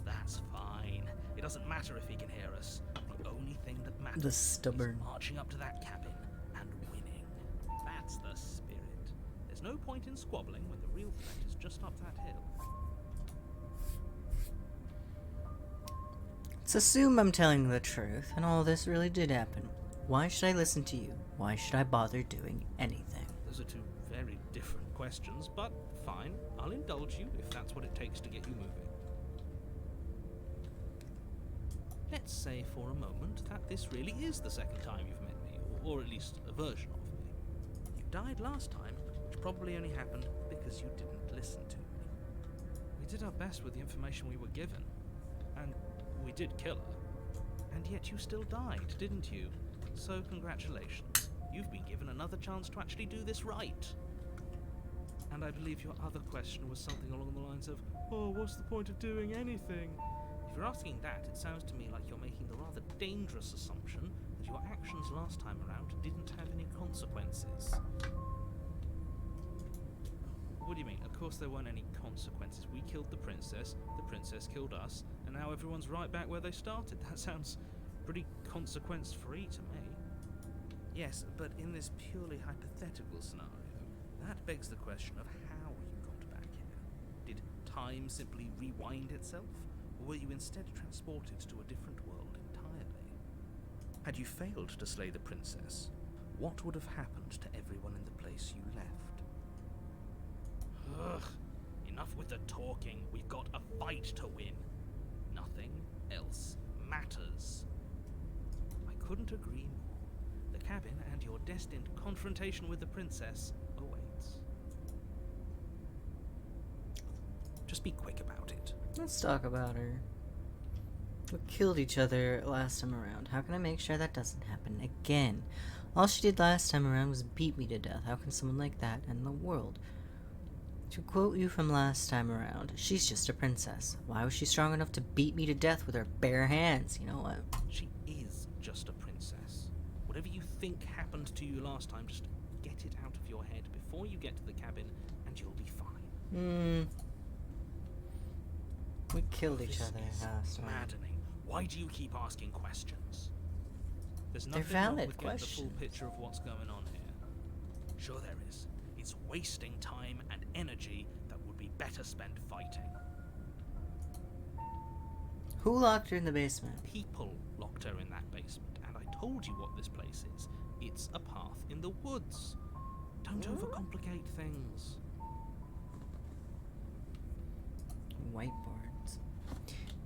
That's fine. It doesn't matter if he can hear us. The only thing that matters The stubborn. is marching up to that cabin and winning. That's the spirit. There's no point in squabbling when the real threat is just up that hill. Let's assume I'm telling the truth, and all this really did happen. Why should I listen to you? Why should I bother doing anything? Those are two very different questions, but fine. I'll indulge you if that's what it takes to get you moving. Let's say for a moment that this really is the second time you've met me, or at least a version of me. You died last time, which probably only happened because you didn't listen to me. We did our best with the information we were given. And we did kill her. And yet you still died, didn't you? So congratulations. You've been given another chance to actually do this right. And I believe your other question was something along the lines of, oh, what's the point of doing anything? If you're asking that, it sounds to me like you're making the rather dangerous assumption that your actions last time around didn't have any consequences. What do you mean? Of course there weren't any consequences. We killed the princess killed us, and now everyone's right back where they started. That sounds pretty consequence-free to me. Yes, but in this purely hypothetical scenario, that begs the question of how you got back here. Did time simply rewind itself, or were you instead transported to a different world entirely? Had you failed to slay the princess, what would have happened to everyone in the place you left? Ugh, enough with the talking. We've got a fight to win. Nothing else matters. I couldn't agree more. The cabin and your destined confrontation with the princess awaits. Just be quick about it. Let's talk about her. We killed each other last time around. How can I make sure that doesn't happen again? All she did last time around was beat me to death. How can someone like that end the world? To quote you from last time around, she's just a princess. Why was she strong enough to beat me to death with her bare hands? You know what? She is just a princess. Whatever you think happened to you last time, just get it out of your head before you get to the cabin, and you'll be fine. We killed each This other is last time. maddening. Why do you keep asking questions? There's They're nothing wrong valid with getting the full questions. picture of what's going on here. Sure there is. It's wasting time and energy that would be better spent fighting. Who locked her in the basement? People locked her in that basement, and I told you what this place is. It's a path in the woods. Don't overcomplicate things. Whiteboards.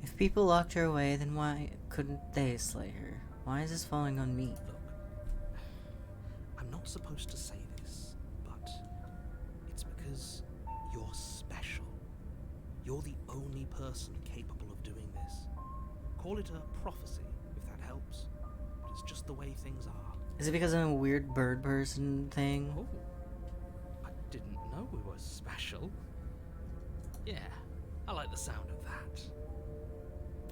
If people locked her away, then why couldn't they slay her? Why is this falling on me? Look, I'm not supposed to say this, but it's because you're special. You're the only person capable of doing this. Call it a prophecy, if that helps. But it's just the way things are. Is it because I'm a weird bird person thing? Oh, I didn't know we were special. Yeah, I like the sound of that.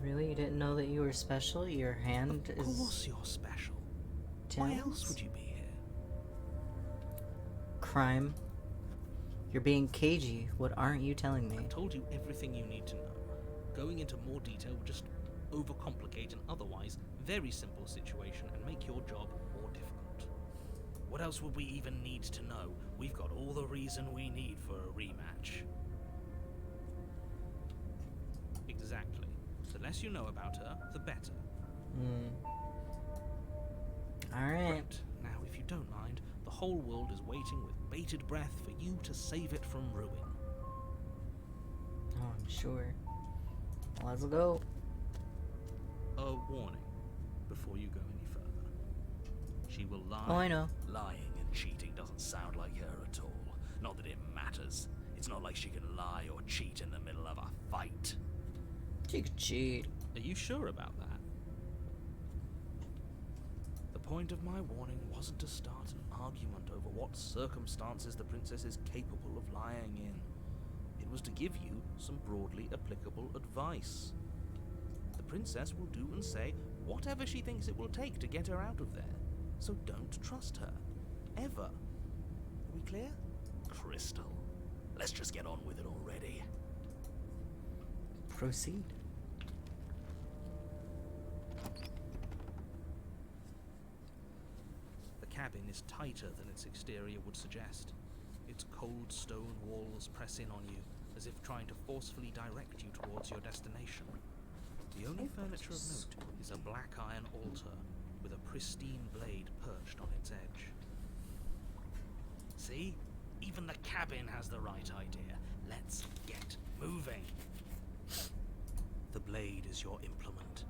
Really? You didn't know that you were special? Your hand Of is course you're special. Why else tense? would you be here? Crime. You're being cagey. What aren't you telling me? I told you everything you need to know. Going into more detail would just overcomplicate an otherwise very simple situation and make your job more difficult. What else would we even need to know? We've got all the reason we need for a rematch. Exactly. The less you know about her, the better. Alright. Right. Now, if you don't mind, the whole world is waiting with bated breath for you to save it from ruin. Oh, I'm sure. Let's go. A warning before you go any further. She will lie. Oh, I know. Lying and cheating doesn't sound like her at all. Not that it matters. It's not like she can lie or cheat in the middle of a fight. She could cheat. Are you sure about that? The point of my warning wasn't to start an argument over what circumstances the princess is capable of lying in. It was to give you some broadly applicable advice. The princess will do and say whatever she thinks it will take to get her out of there, so don't trust her. Ever. Are we clear? Crystal. Let's just get on with it already. Proceed. The cabin is tighter than its exterior would suggest. Its cold stone walls press in on you, as if trying to forcefully direct you towards your destination. The only furniture of note is a black iron altar with a pristine blade perched on its edge. See? Even the cabin has the right idea. Let's get moving. The blade is your implement.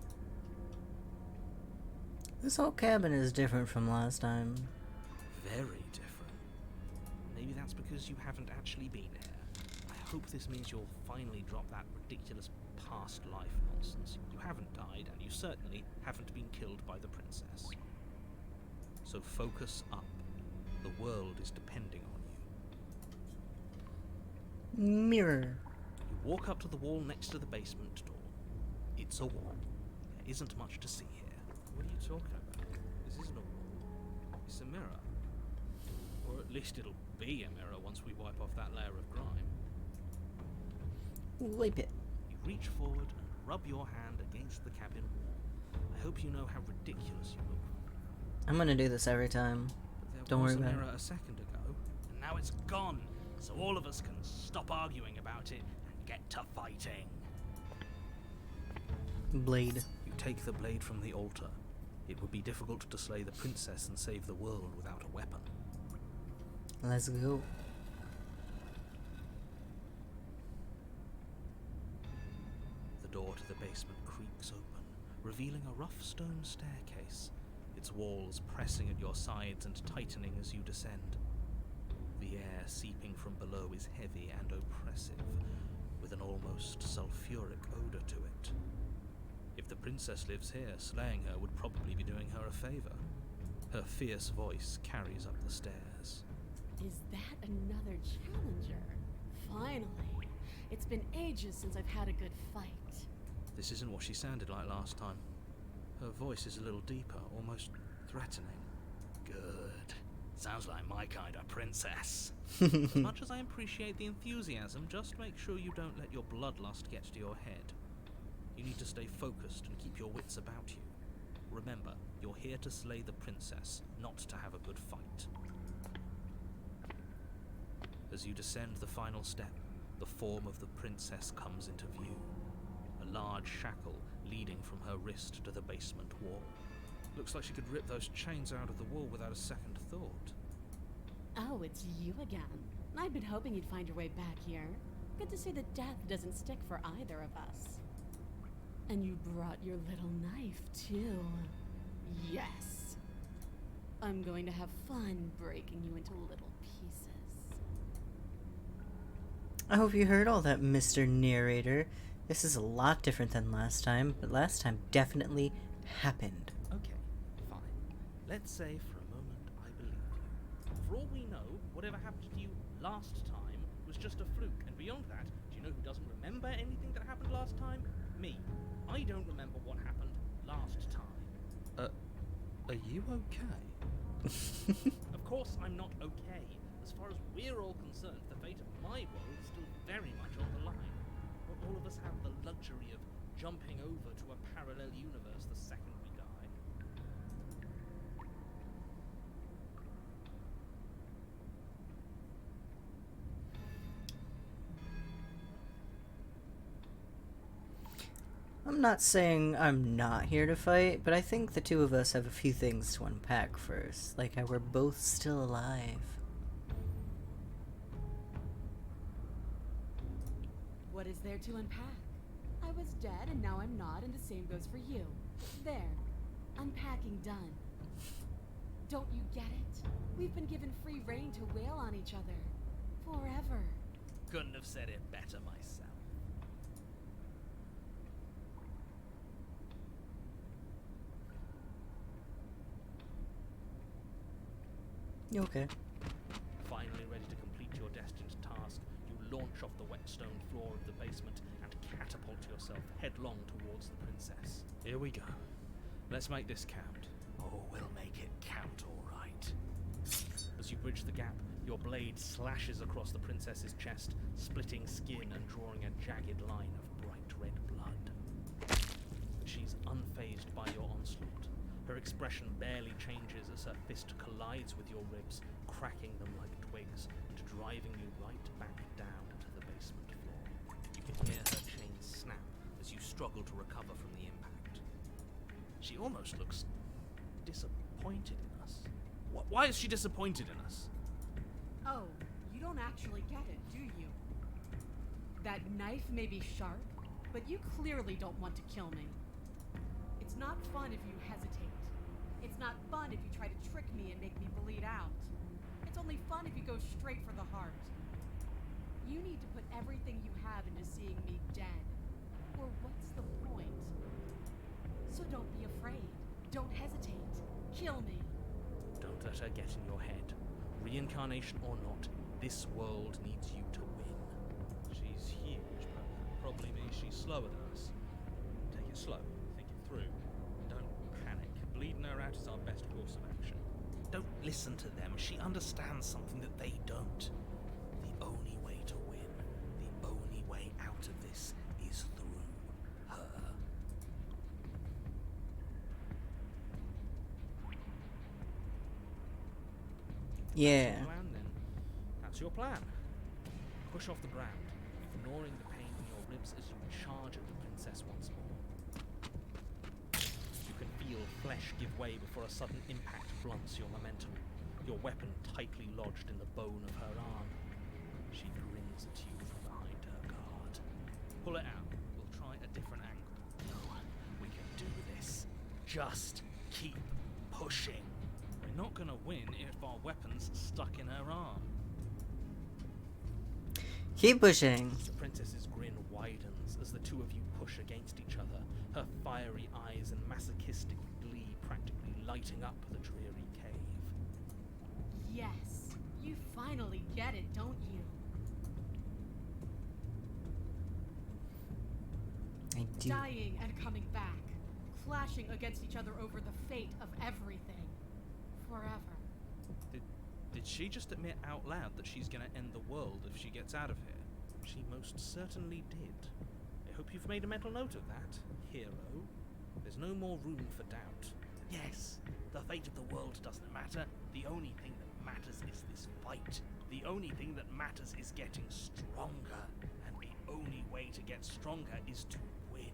This whole cabin is different from last time. Very different. Maybe that's because you haven't actually been here. I hope this means you'll finally drop that ridiculous past life nonsense. You haven't died, and you certainly haven't been killed by the princess. So focus up. The world is depending on you. Mirror. You walk up to the wall next to the basement door. It's a wall. There isn't much to see here. What are you talking about? This isn't a wall. It's a mirror. Or at least it'll be a mirror once we wipe off that layer of grime. Wipe it. You reach forward and rub your hand against the cabin wall. I hope you know how ridiculous you look. I'm gonna do this every time. But Don't there worry was a about mirror a second ago, and now it's gone. So all of us can stop arguing about it and get to fighting. Blade. You take the blade from the altar. It would be difficult to slay the princess and save the world without a weapon. Let's go. The door to the basement creaks open, revealing a rough stone staircase, its walls pressing at your sides and tightening as you descend. The air seeping from below is heavy and oppressive, with an almost sulphuric odor to it. If the princess lives here, slaying her would probably be doing her a favor. Her fierce voice carries up the stairs. Is that another challenger? Finally. It's been ages since I've had a good fight. This isn't what she sounded like last time. Her voice is a little deeper, almost threatening. Good. Sounds like my kind of princess. As much as I appreciate the enthusiasm, just make sure you don't let your bloodlust get to your head. You need to stay focused and keep your wits about you. Remember, you're here to slay the princess, not to have a good fight. As you descend the final step, the form of the princess comes into view. A large shackle leading from her wrist to the basement wall. Looks like she could rip those chains out of the wall without a second thought. Oh, it's you again. I'd been hoping you'd find your way back here. Good to see that death doesn't stick for either of us. And you brought your little knife, too. Yes. I'm going to have fun breaking you into little pieces. I hope you heard all that, Mr. Narrator. This is a lot different than last time, but last time definitely happened. Okay, fine. Let's say for a moment I believe you. For all we know, whatever happened to you last time was just a fluke, and beyond that, do you know who doesn't remember anything that happened last time? Me. I don't remember what happened last time. Are you okay? Of course I'm not okay. As far as we're all concerned, the fate of my world is still very much on the line. Not all of us have the luxury of jumping over to a parallel universe the second we die. I'm not saying I'm not here to fight, but I think the two of us have a few things to unpack first, like how we're both still alive. What is there to unpack? I was dead and now I'm not, and the same goes for you. There. Unpacking done. Don't you get it? We've been given free rein to wail on each other. Forever. Couldn't have said it better myself. You okay? Finally ready to complete your destined task, you launch off the wet stone floor of the basement and catapult yourself headlong towards the princess. Here we go. Let's make this count. Oh, we'll make it count, all right. As you bridge the gap, your blade slashes across the princess's chest, splitting skin and drawing a jagged line of bright red blood. She's unfazed by your onslaught. Her expression barely changes as her fist collides with your ribs, cracking them like twigs and driving you right back down to the basement floor. You can hear her chains snap as you struggle to recover from the impact. She almost looks disappointed in us. Why is she disappointed in us? Oh, you don't actually get it, do you? That knife may be sharp, but you clearly don't want to kill me. It's not fun if you hesitate. It's not fun if you try to trick me and make me bleed out. It's only fun if you go straight for the heart. You need to put everything you have into seeing me dead. Or what's the point? So don't be afraid. Don't hesitate. Kill me. Don't let her get in your head. Reincarnation or not, this world needs you to win. She's huge, but that probably means she's slower than us. Take it slow. Think it through. Don't panic. Bleeding her out is our best course of action. Don't listen to them. She understands something that they don't. The only way to win, the only way out of this is through her. Yeah. Plan then. That's your plan. Push off the ground, ignoring the pain in your ribs as you charge at the princess once more. You can feel flesh give way before a sudden impact blunts your momentum, your weapon tightly lodged in the bone of her arm. She grins at you from behind her guard. Pull it out. We'll try a different angle. No, we can do this. Just keep pushing. We're not gonna win if our weapon's stuck in her arm. Keep pushing. The princess's grin widens as the two of you push against each other, her fiery eyes and masochistic glee practically lighting up the dreary cave. Yes, you finally get it, don't you? I do. Dying and coming back, clashing against each other over the fate of everything. Forever. Did she just admit out loud that she's gonna end the world if she gets out of here? She most certainly did. I hope you've made a mental note of that, hero. There's no more room for doubt. Yes, the fate of the world doesn't matter. The only thing that matters is this fight. The only thing that matters is getting stronger. And the only way to get stronger is to win,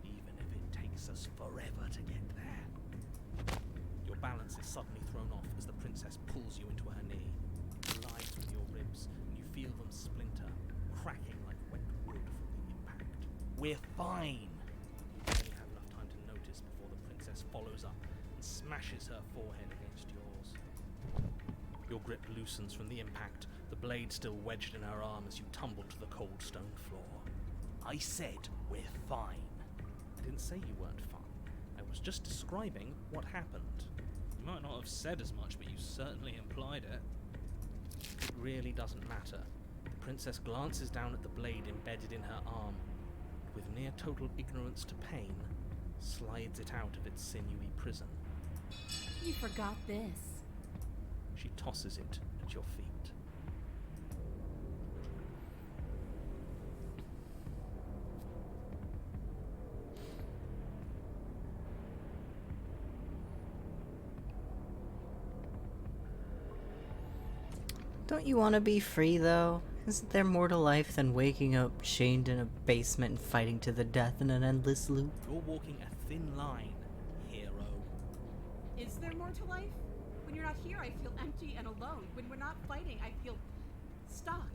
even if it takes us forever to get there. Your balance is suddenly thrown off as the princess pulls you into her knee. Collides with your ribs, and you feel them splinter, cracking like wet wood from the impact. We're fine! You only have enough time to notice before the princess follows up and smashes her forehead against yours. Your grip loosens from the impact, the blade still wedged in her arm as you tumble to the cold stone floor. I said we're fine. I didn't say you weren't fine. I was just describing what happened. You might not have said as much, but you certainly implied it. It really doesn't matter. The princess glances down at the blade embedded in her arm, and with near total ignorance to pain, slides it out of its sinewy prison. You forgot this. She tosses it at your feet. Don't you want to be free, though? Isn't there more to life than waking up chained in a basement and fighting to the death in an endless loop? You're walking a thin line, hero. Is there more to life? When you're not here, I feel empty and alone. When we're not fighting, I feel stuck.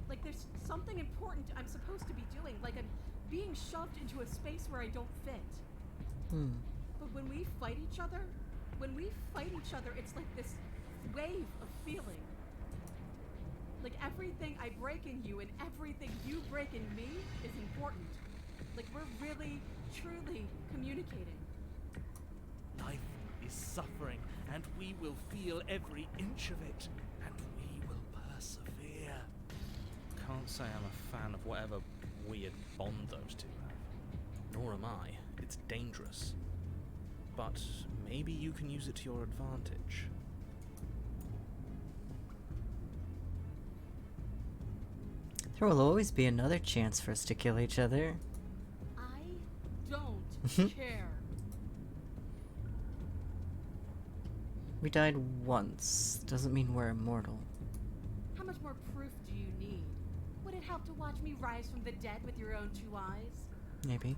Like there's something important I'm supposed to be doing. Like I'm being shoved into a space where I don't fit. But when we fight each other, it's like this wave of feeling. Like everything I break in you and everything you break in me is important. Like we're really, truly communicating. Life is suffering, and we will feel every inch of it, and we will persevere. Can't say I'm a fan of whatever weird bond those two have. Nor am I. It's dangerous. But maybe you can use it to your advantage. There will always be another chance for us to kill each other. I don't care. We died once. Doesn't mean we're immortal. How much more proof do you need? Would it help to watch me rise from the dead with your own 2 eyes? Maybe.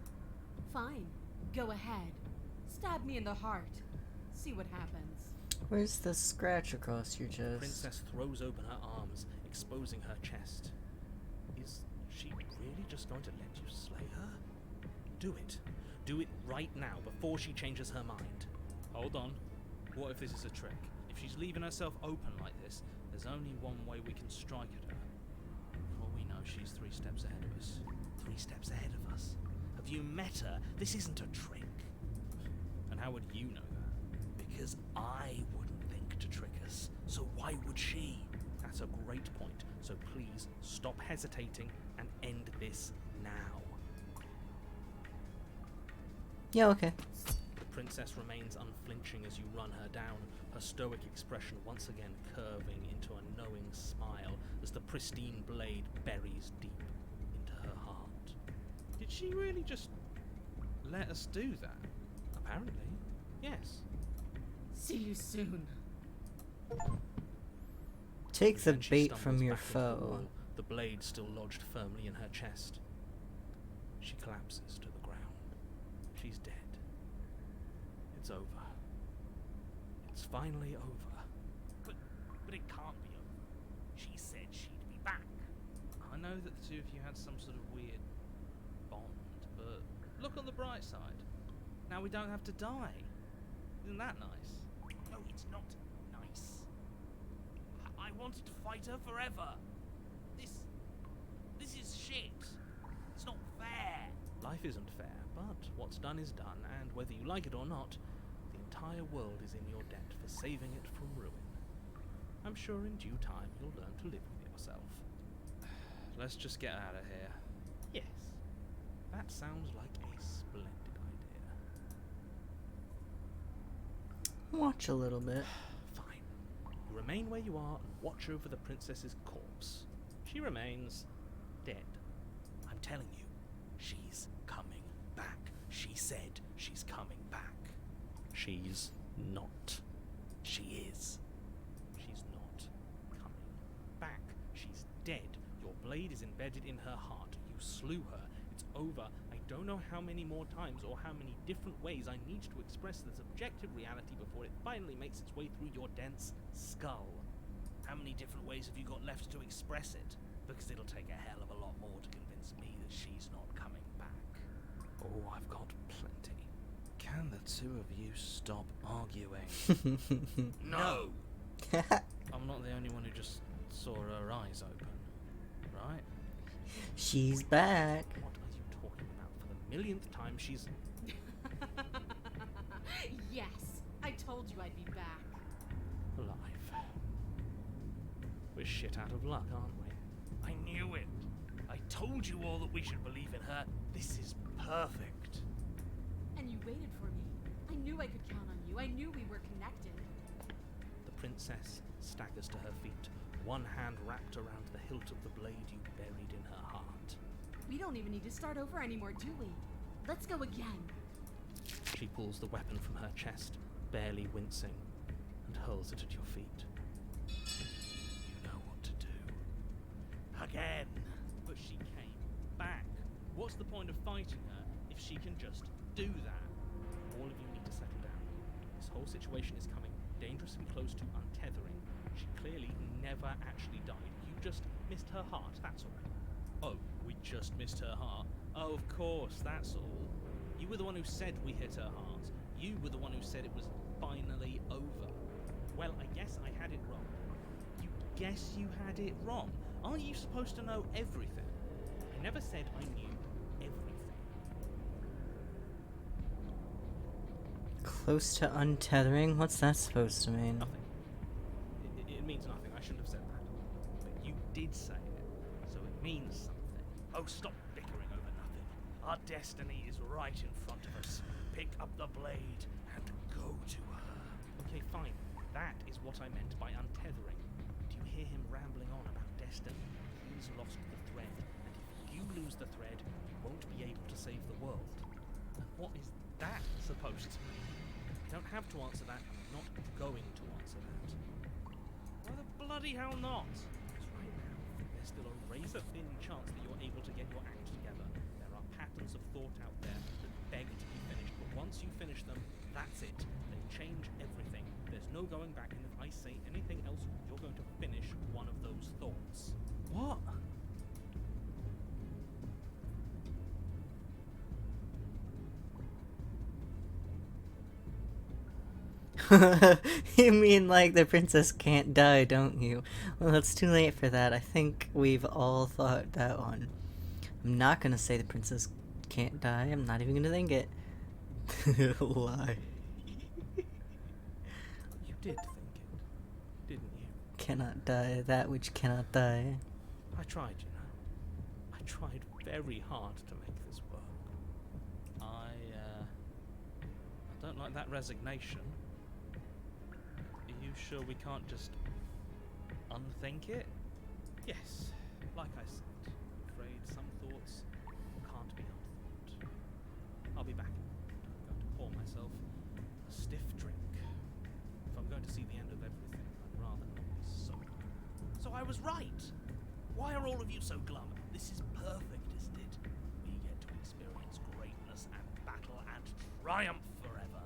Fine. Go ahead. Stab me in the heart. See what happens. Where's the scratch across your The chest? princess throws open her arms, exposing her chest. Is she really just going to let you slay her? Do it. Do it right now, before she changes her mind. Hold on. What if this is a trick? If she's leaving herself open like this, there's only one way we can strike at her. For all we know, she's 3 steps ahead of us. 3 steps ahead of us. Have you met her? This isn't a trick. And how would you know that? Because I wouldn't think to trick us, so why would she? That's a great point, so please stop hesitating and end this now. Yeah, okay. The princess remains unflinching as you run her down, her stoic expression once again curving into a knowing smile as the pristine blade buries deep into her heart. Did she really just let us do that? Apparently, yes. See you soon. Take the Then she bait stumbles from your back into the foe. wall, the blade still lodged firmly in her chest. She collapses to the ground. She's dead. It's over. It's finally over. But it can't be over. She said she'd be back. I know that the two of you had some sort of weird bond, but look on the bright side. Now we don't have to die. Isn't that nice? No, it's not nice. I wanted to fight her forever. This is shit. It's not fair. Life isn't fair, but what's done is done, and whether you like it or not, the entire world is in your debt for saving it from ruin. I'm sure in due time you'll learn to live with yourself. Let's just get out of here. Yes, that sounds like a splendid idea. Watch a little bit. Fine. You remain where you are and watch over the princess's corpse. She remains dead. I'm telling you, she's coming back. She said she's coming back. She's not. She is. She's not coming back. She's dead. Your blade is embedded in her heart. You slew her. It's over. I don't know how many more times or how many different ways I need to express this objective reality before it finally makes its way through your dense skull. How many different ways have you got left to express it? Because it'll take a hell of a lot more to convince me that she's not coming back. Oh, I've got plenty. Can the two of you stop arguing? No! I'm not the only one who just saw her eyes open, right? She's back. What are you talking about? For the millionth time, she's Yes, I told you I'd be back. alive. We're shit out of luck, aren't we? I knew it. I told you all that we should believe in her. This is perfect. And you waited for me. I knew I could count on you. I knew we were connected. The princess staggers to her feet, one hand wrapped around the hilt of the blade you buried in her heart. We don't even need to start over anymore, do we? Let's go again. She pulls the weapon from her chest, barely wincing, and hurls it at your feet. You know what to do. Again. But she came back. What's the point of fighting her if she can just do that? All of you need to settle down. This whole situation is coming dangerously close to untethering. She clearly never actually died. You just missed her heart, that's all. Oh, we just missed her heart? Oh, of course, that's all. You were the one who said we hit her heart. You were the one who said it was finally over. Well, I guess I had it wrong. You guess you had it wrong. Aren't you supposed to know everything? I never said I knew everything. Close to untethering? What's that supposed to mean? Nothing. It means nothing. I shouldn't have said that. But you did say it, so it means something. Oh, stop bickering over nothing. Our destiny is right in front of us. Pick up the blade and go to her. Okay, fine. That is what I meant by untethering. Do you hear him rambling on about destiny? He's lost the thread, and if you lose the thread, you won't be able to save the world. And what is that supposed to mean? You don't have to answer that. I'm not going to answer that. Why the bloody hell not? Because right now, there's still a razor-thin chance that you're able to get your act together. There are patterns of thought out there that beg to be finished, but once you finish them, that's it. They change everything. There's no going back, and if I say anything else, you're going to finish one of those thoughts. What? You mean like the princess can't die, don't you? Well, it's too late for that. I think we've all thought that one. I'm not gonna say the princess can't die. I'm not even gonna think it. Lie. You did think it, didn't you? Cannot die that which cannot die. I tried, you know. I tried very hard to make this work. I don't like that resignation. Are you sure we can't just unthink it? Yes, like I said, I'm afraid some thoughts can't be unthought. I'll be back. I'm going to pour myself a stiff drink. If I'm going to see the end of everything, I'd rather not be sober. So I was right. Why are all of you so glum? This is perfect, isn't it? We get to experience greatness and battle and triumph forever.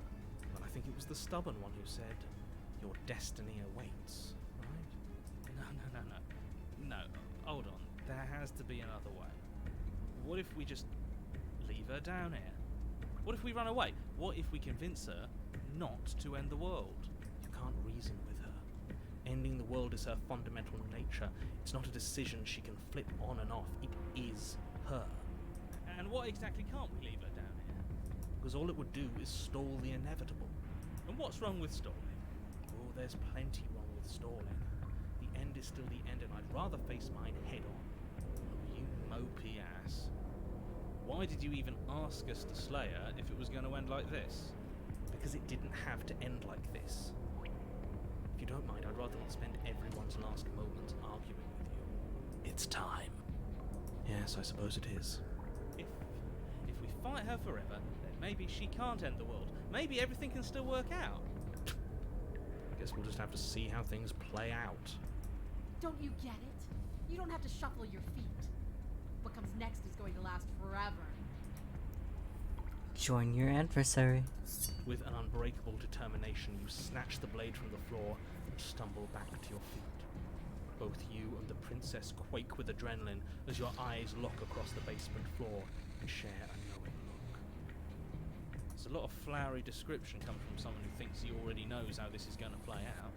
Well, I think it was the stubborn one who said, "Your destiny awaits," right? No, hold on. There has to be another way. What if we just leave her down here? What if we run away? What if we convince her not to end the world? You can't reason with her. Ending the world is her fundamental nature. It's not a decision she can flip on and off. It is her. And what exactly can't we leave her down here? Because all it would do is stall the inevitable. And what's wrong with stalling? Oh, there's plenty wrong with stalling. The end is still the end, and I'd rather face mine head on. Oh, you mopey ass. Why did you even ask us to slay her if it was going to end like this? Because it didn't have to end like this. If you don't mind, I'd rather not spend everyone's last moments arguing with you. It's time. Yes, I suppose it is. If we fight her forever, then maybe she can't end the world. Maybe everything can still work out. I guess we'll just have to see how things play out. Don't you get it? You don't have to shuffle your feet. What comes next is going to last forever. Join your adversary. With an unbreakable determination, you snatch the blade from the floor and stumble back to your feet. Both you and the princess quake with adrenaline as your eyes lock across the basement floor and share a knowing look. There's a lot of flowery description coming from someone who thinks he already knows how this is going to play out.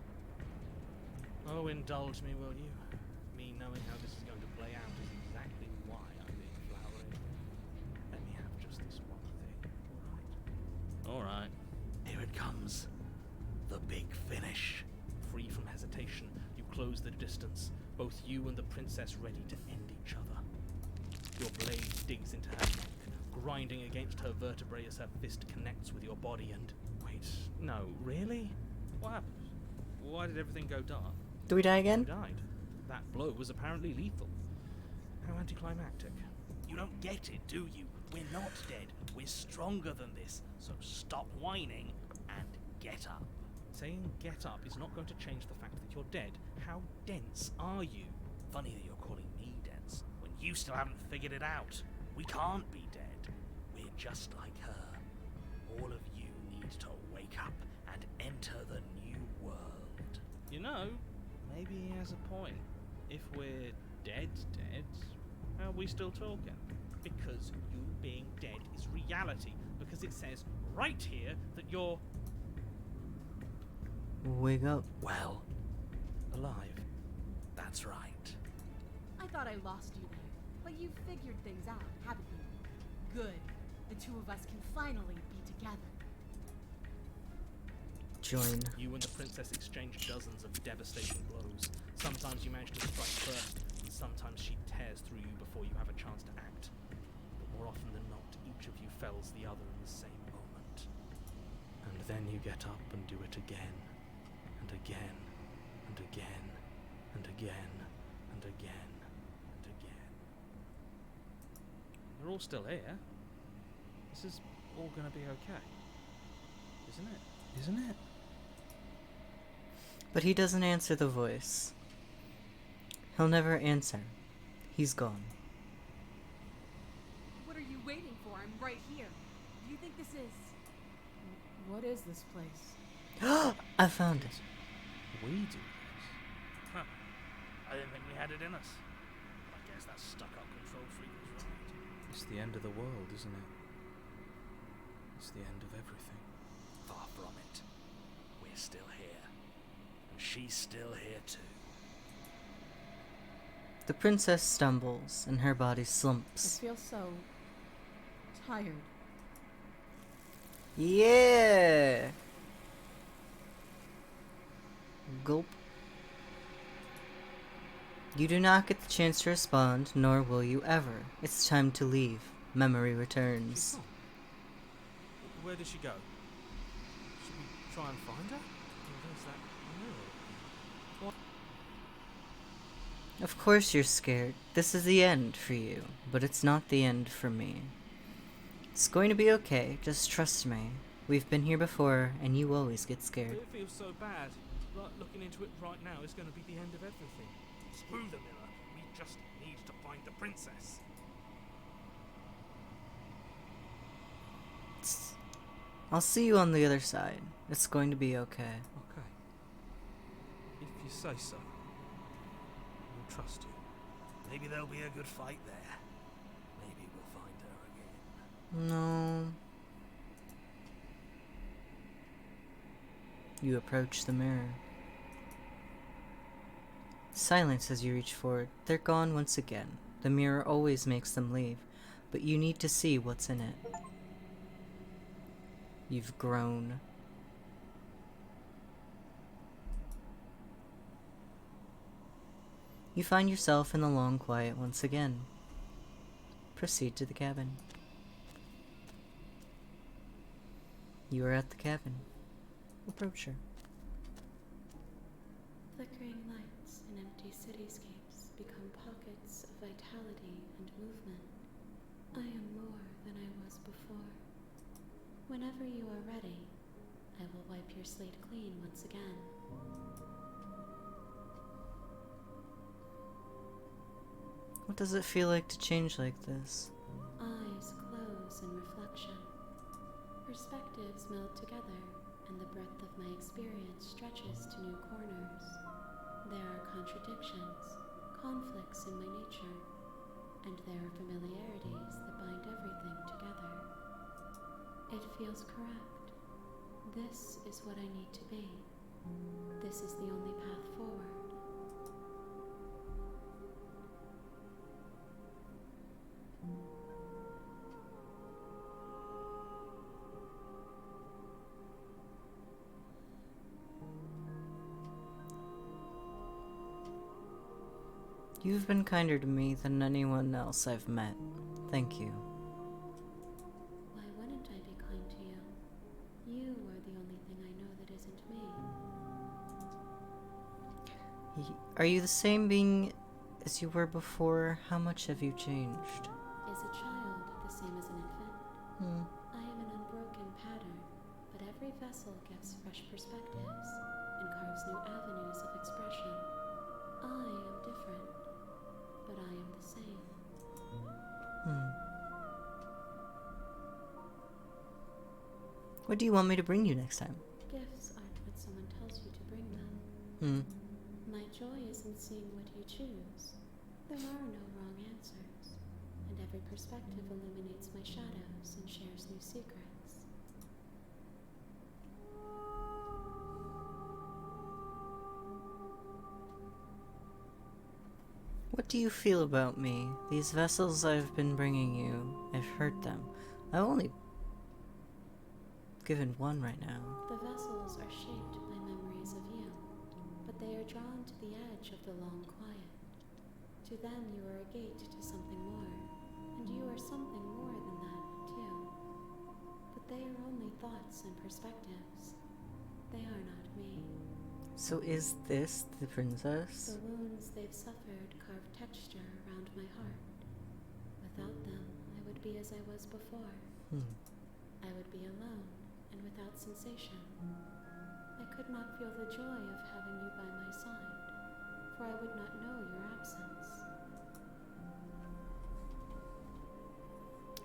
Oh, indulge me, will you? Me knowing how this is going to play out is exactly why I'm being flowery. Let me have just this one thing, alright? Alright. Here it comes. The big finish. Free from hesitation, you close the distance, both you and the princess ready to end each other. Your blade digs into her neck, grinding against her vertebrae as her fist connects with your body and... Wait, no, really? What happened? Why did everything go dark? Do we die You again? died. That blow was apparently lethal. How anticlimactic. You don't get it, do you? We're not dead. We're stronger than this. So stop whining and get up. Saying get up is not going to change the fact that you're dead. How dense are you? Funny that you're calling me dense when you still haven't figured it out. We can't be dead. We're just like her. All of you need to wake up and enter the new world. You know, maybe he has a point. If we're dead, how are we still talking? Because you being dead is reality. Because it says right here that you're Wake up. Well, alive. That's right. I thought I lost you there, but you've figured things out, haven't you? Good. The two of us can finally be together. Join. You and the princess exchange dozens of devastating blows. Sometimes you manage to strike first, and sometimes she tears through you before you have a chance to act. But more often than not, each of you fells the other in the same moment. And then you get up and do it again, and again, and again, and again, and again, and again. You're all still here. This is all gonna be okay. Isn't it? Isn't it? But he doesn't answer the voice. He'll never answer. He's gone. What are you waiting for? I'm right here. Do you think this is... What is this place? I found it. We do this? Huh. I didn't think we had it in us. I guess that stuck-up control freak was right. It's the end of the world, isn't it? It's the end of everything. Far from it. We're still here. And she's still here too. The princess stumbles and her body I slumps. feel so... tired. Yeah! Gulp. You do not get the chance to respond, nor will you ever. It's time to leave. Memory returns. Where did she go? Should we try and find her? Oh, there's that mirror. Of course you're scared. This is the end for you, but it's not the end for me. It's going to be okay, just trust me. We've been here before, and you always get scared. It feels so bad. Like looking into it right now is going to be the end of everything. Screw the mirror. We just need to find the princess. I'll see you on the other side. It's going to be okay. Okay. If you say so. We'll trust you. Maybe there'll be a good fight there. Maybe we'll find her again. No. You approach the mirror. Silence as you reach forward. They're gone once again. The mirror always makes them leave, but you need to see what's in it. You've grown. You find yourself in the long quiet once again. Proceed to the cabin. You are at the cabin. Approach her. Flickering lights in empty cityscapes become pockets of vitality and movement. I am more than I was before. Whenever you are ready, I will wipe your slate clean once again. What does it feel like to change like this? Eyes close in reflection. Perspectives meld together, and the breadth of my experience stretches to new corners. There are contradictions, conflicts in my nature, and there are familiarities that bind everything together. It feels correct. This is what I need to be. This is the only path forward. You've been kinder to me than anyone else I've met. Thank you. Why wouldn't I be kind to you? You are the only thing I know that isn't me. Are you the same being as you were before? How much have you changed? Is a child the same as an infant? I am an unbroken pattern, but every vessel gives fresh perspectives and carves new avenues of expression. I am different, but I am the same. What do you want me to bring you next time? Gifts aren't what someone tells you to bring them. Hmm. My joy is in seeing what you choose. There are no wrong answers, and every perspective illuminates my shadows and shares new secrets. What do you feel about me? These vessels I've been bringing you, I've hurt them. I've only given one right now. The vessels are shaped by memories of you, but they are drawn to the edge of the long quiet. To them you are a gate to something more, and you are something more than that, too. But they are only thoughts and perspectives. They are not me. So is this the princess? The wounds they've suffered carve texture around my heart. Without them, I would be as I was before. I would be alone and without sensation. I could not feel the joy of having you by my side, for I would not know your absence.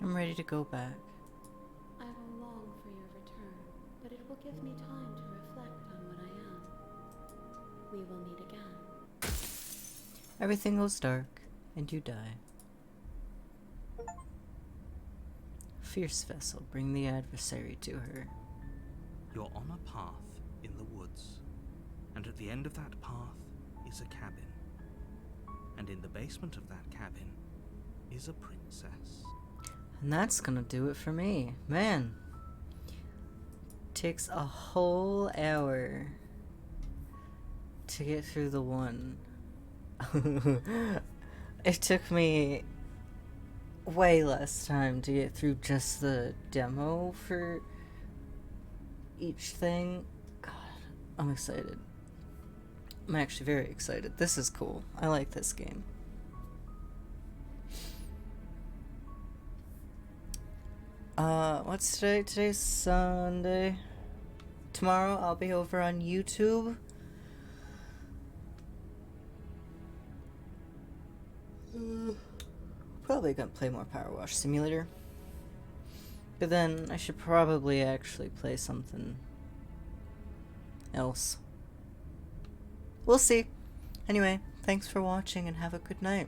I'm ready to go back. I will long for your return, but it will give me time to reflect on what I am. We will meet again. Everything goes dark, and you die. Fierce vessel, bring the adversary to her. You're on a path in the woods, and at the end of that path is a cabin. And in the basement of that cabin is a princess. And that's gonna do it for me. Man. Takes a whole hour to get through the one. It took me way less time to get through just the demo for each thing. God, I'm excited. I'm actually very excited. This is cool. I like this game. What's today? Today's Sunday. Tomorrow I'll be over on YouTube. Probably gonna play more Power Wash Simulator. But then I should probably actually play something else. We'll see. Anyway, thanks for watching and have a good night.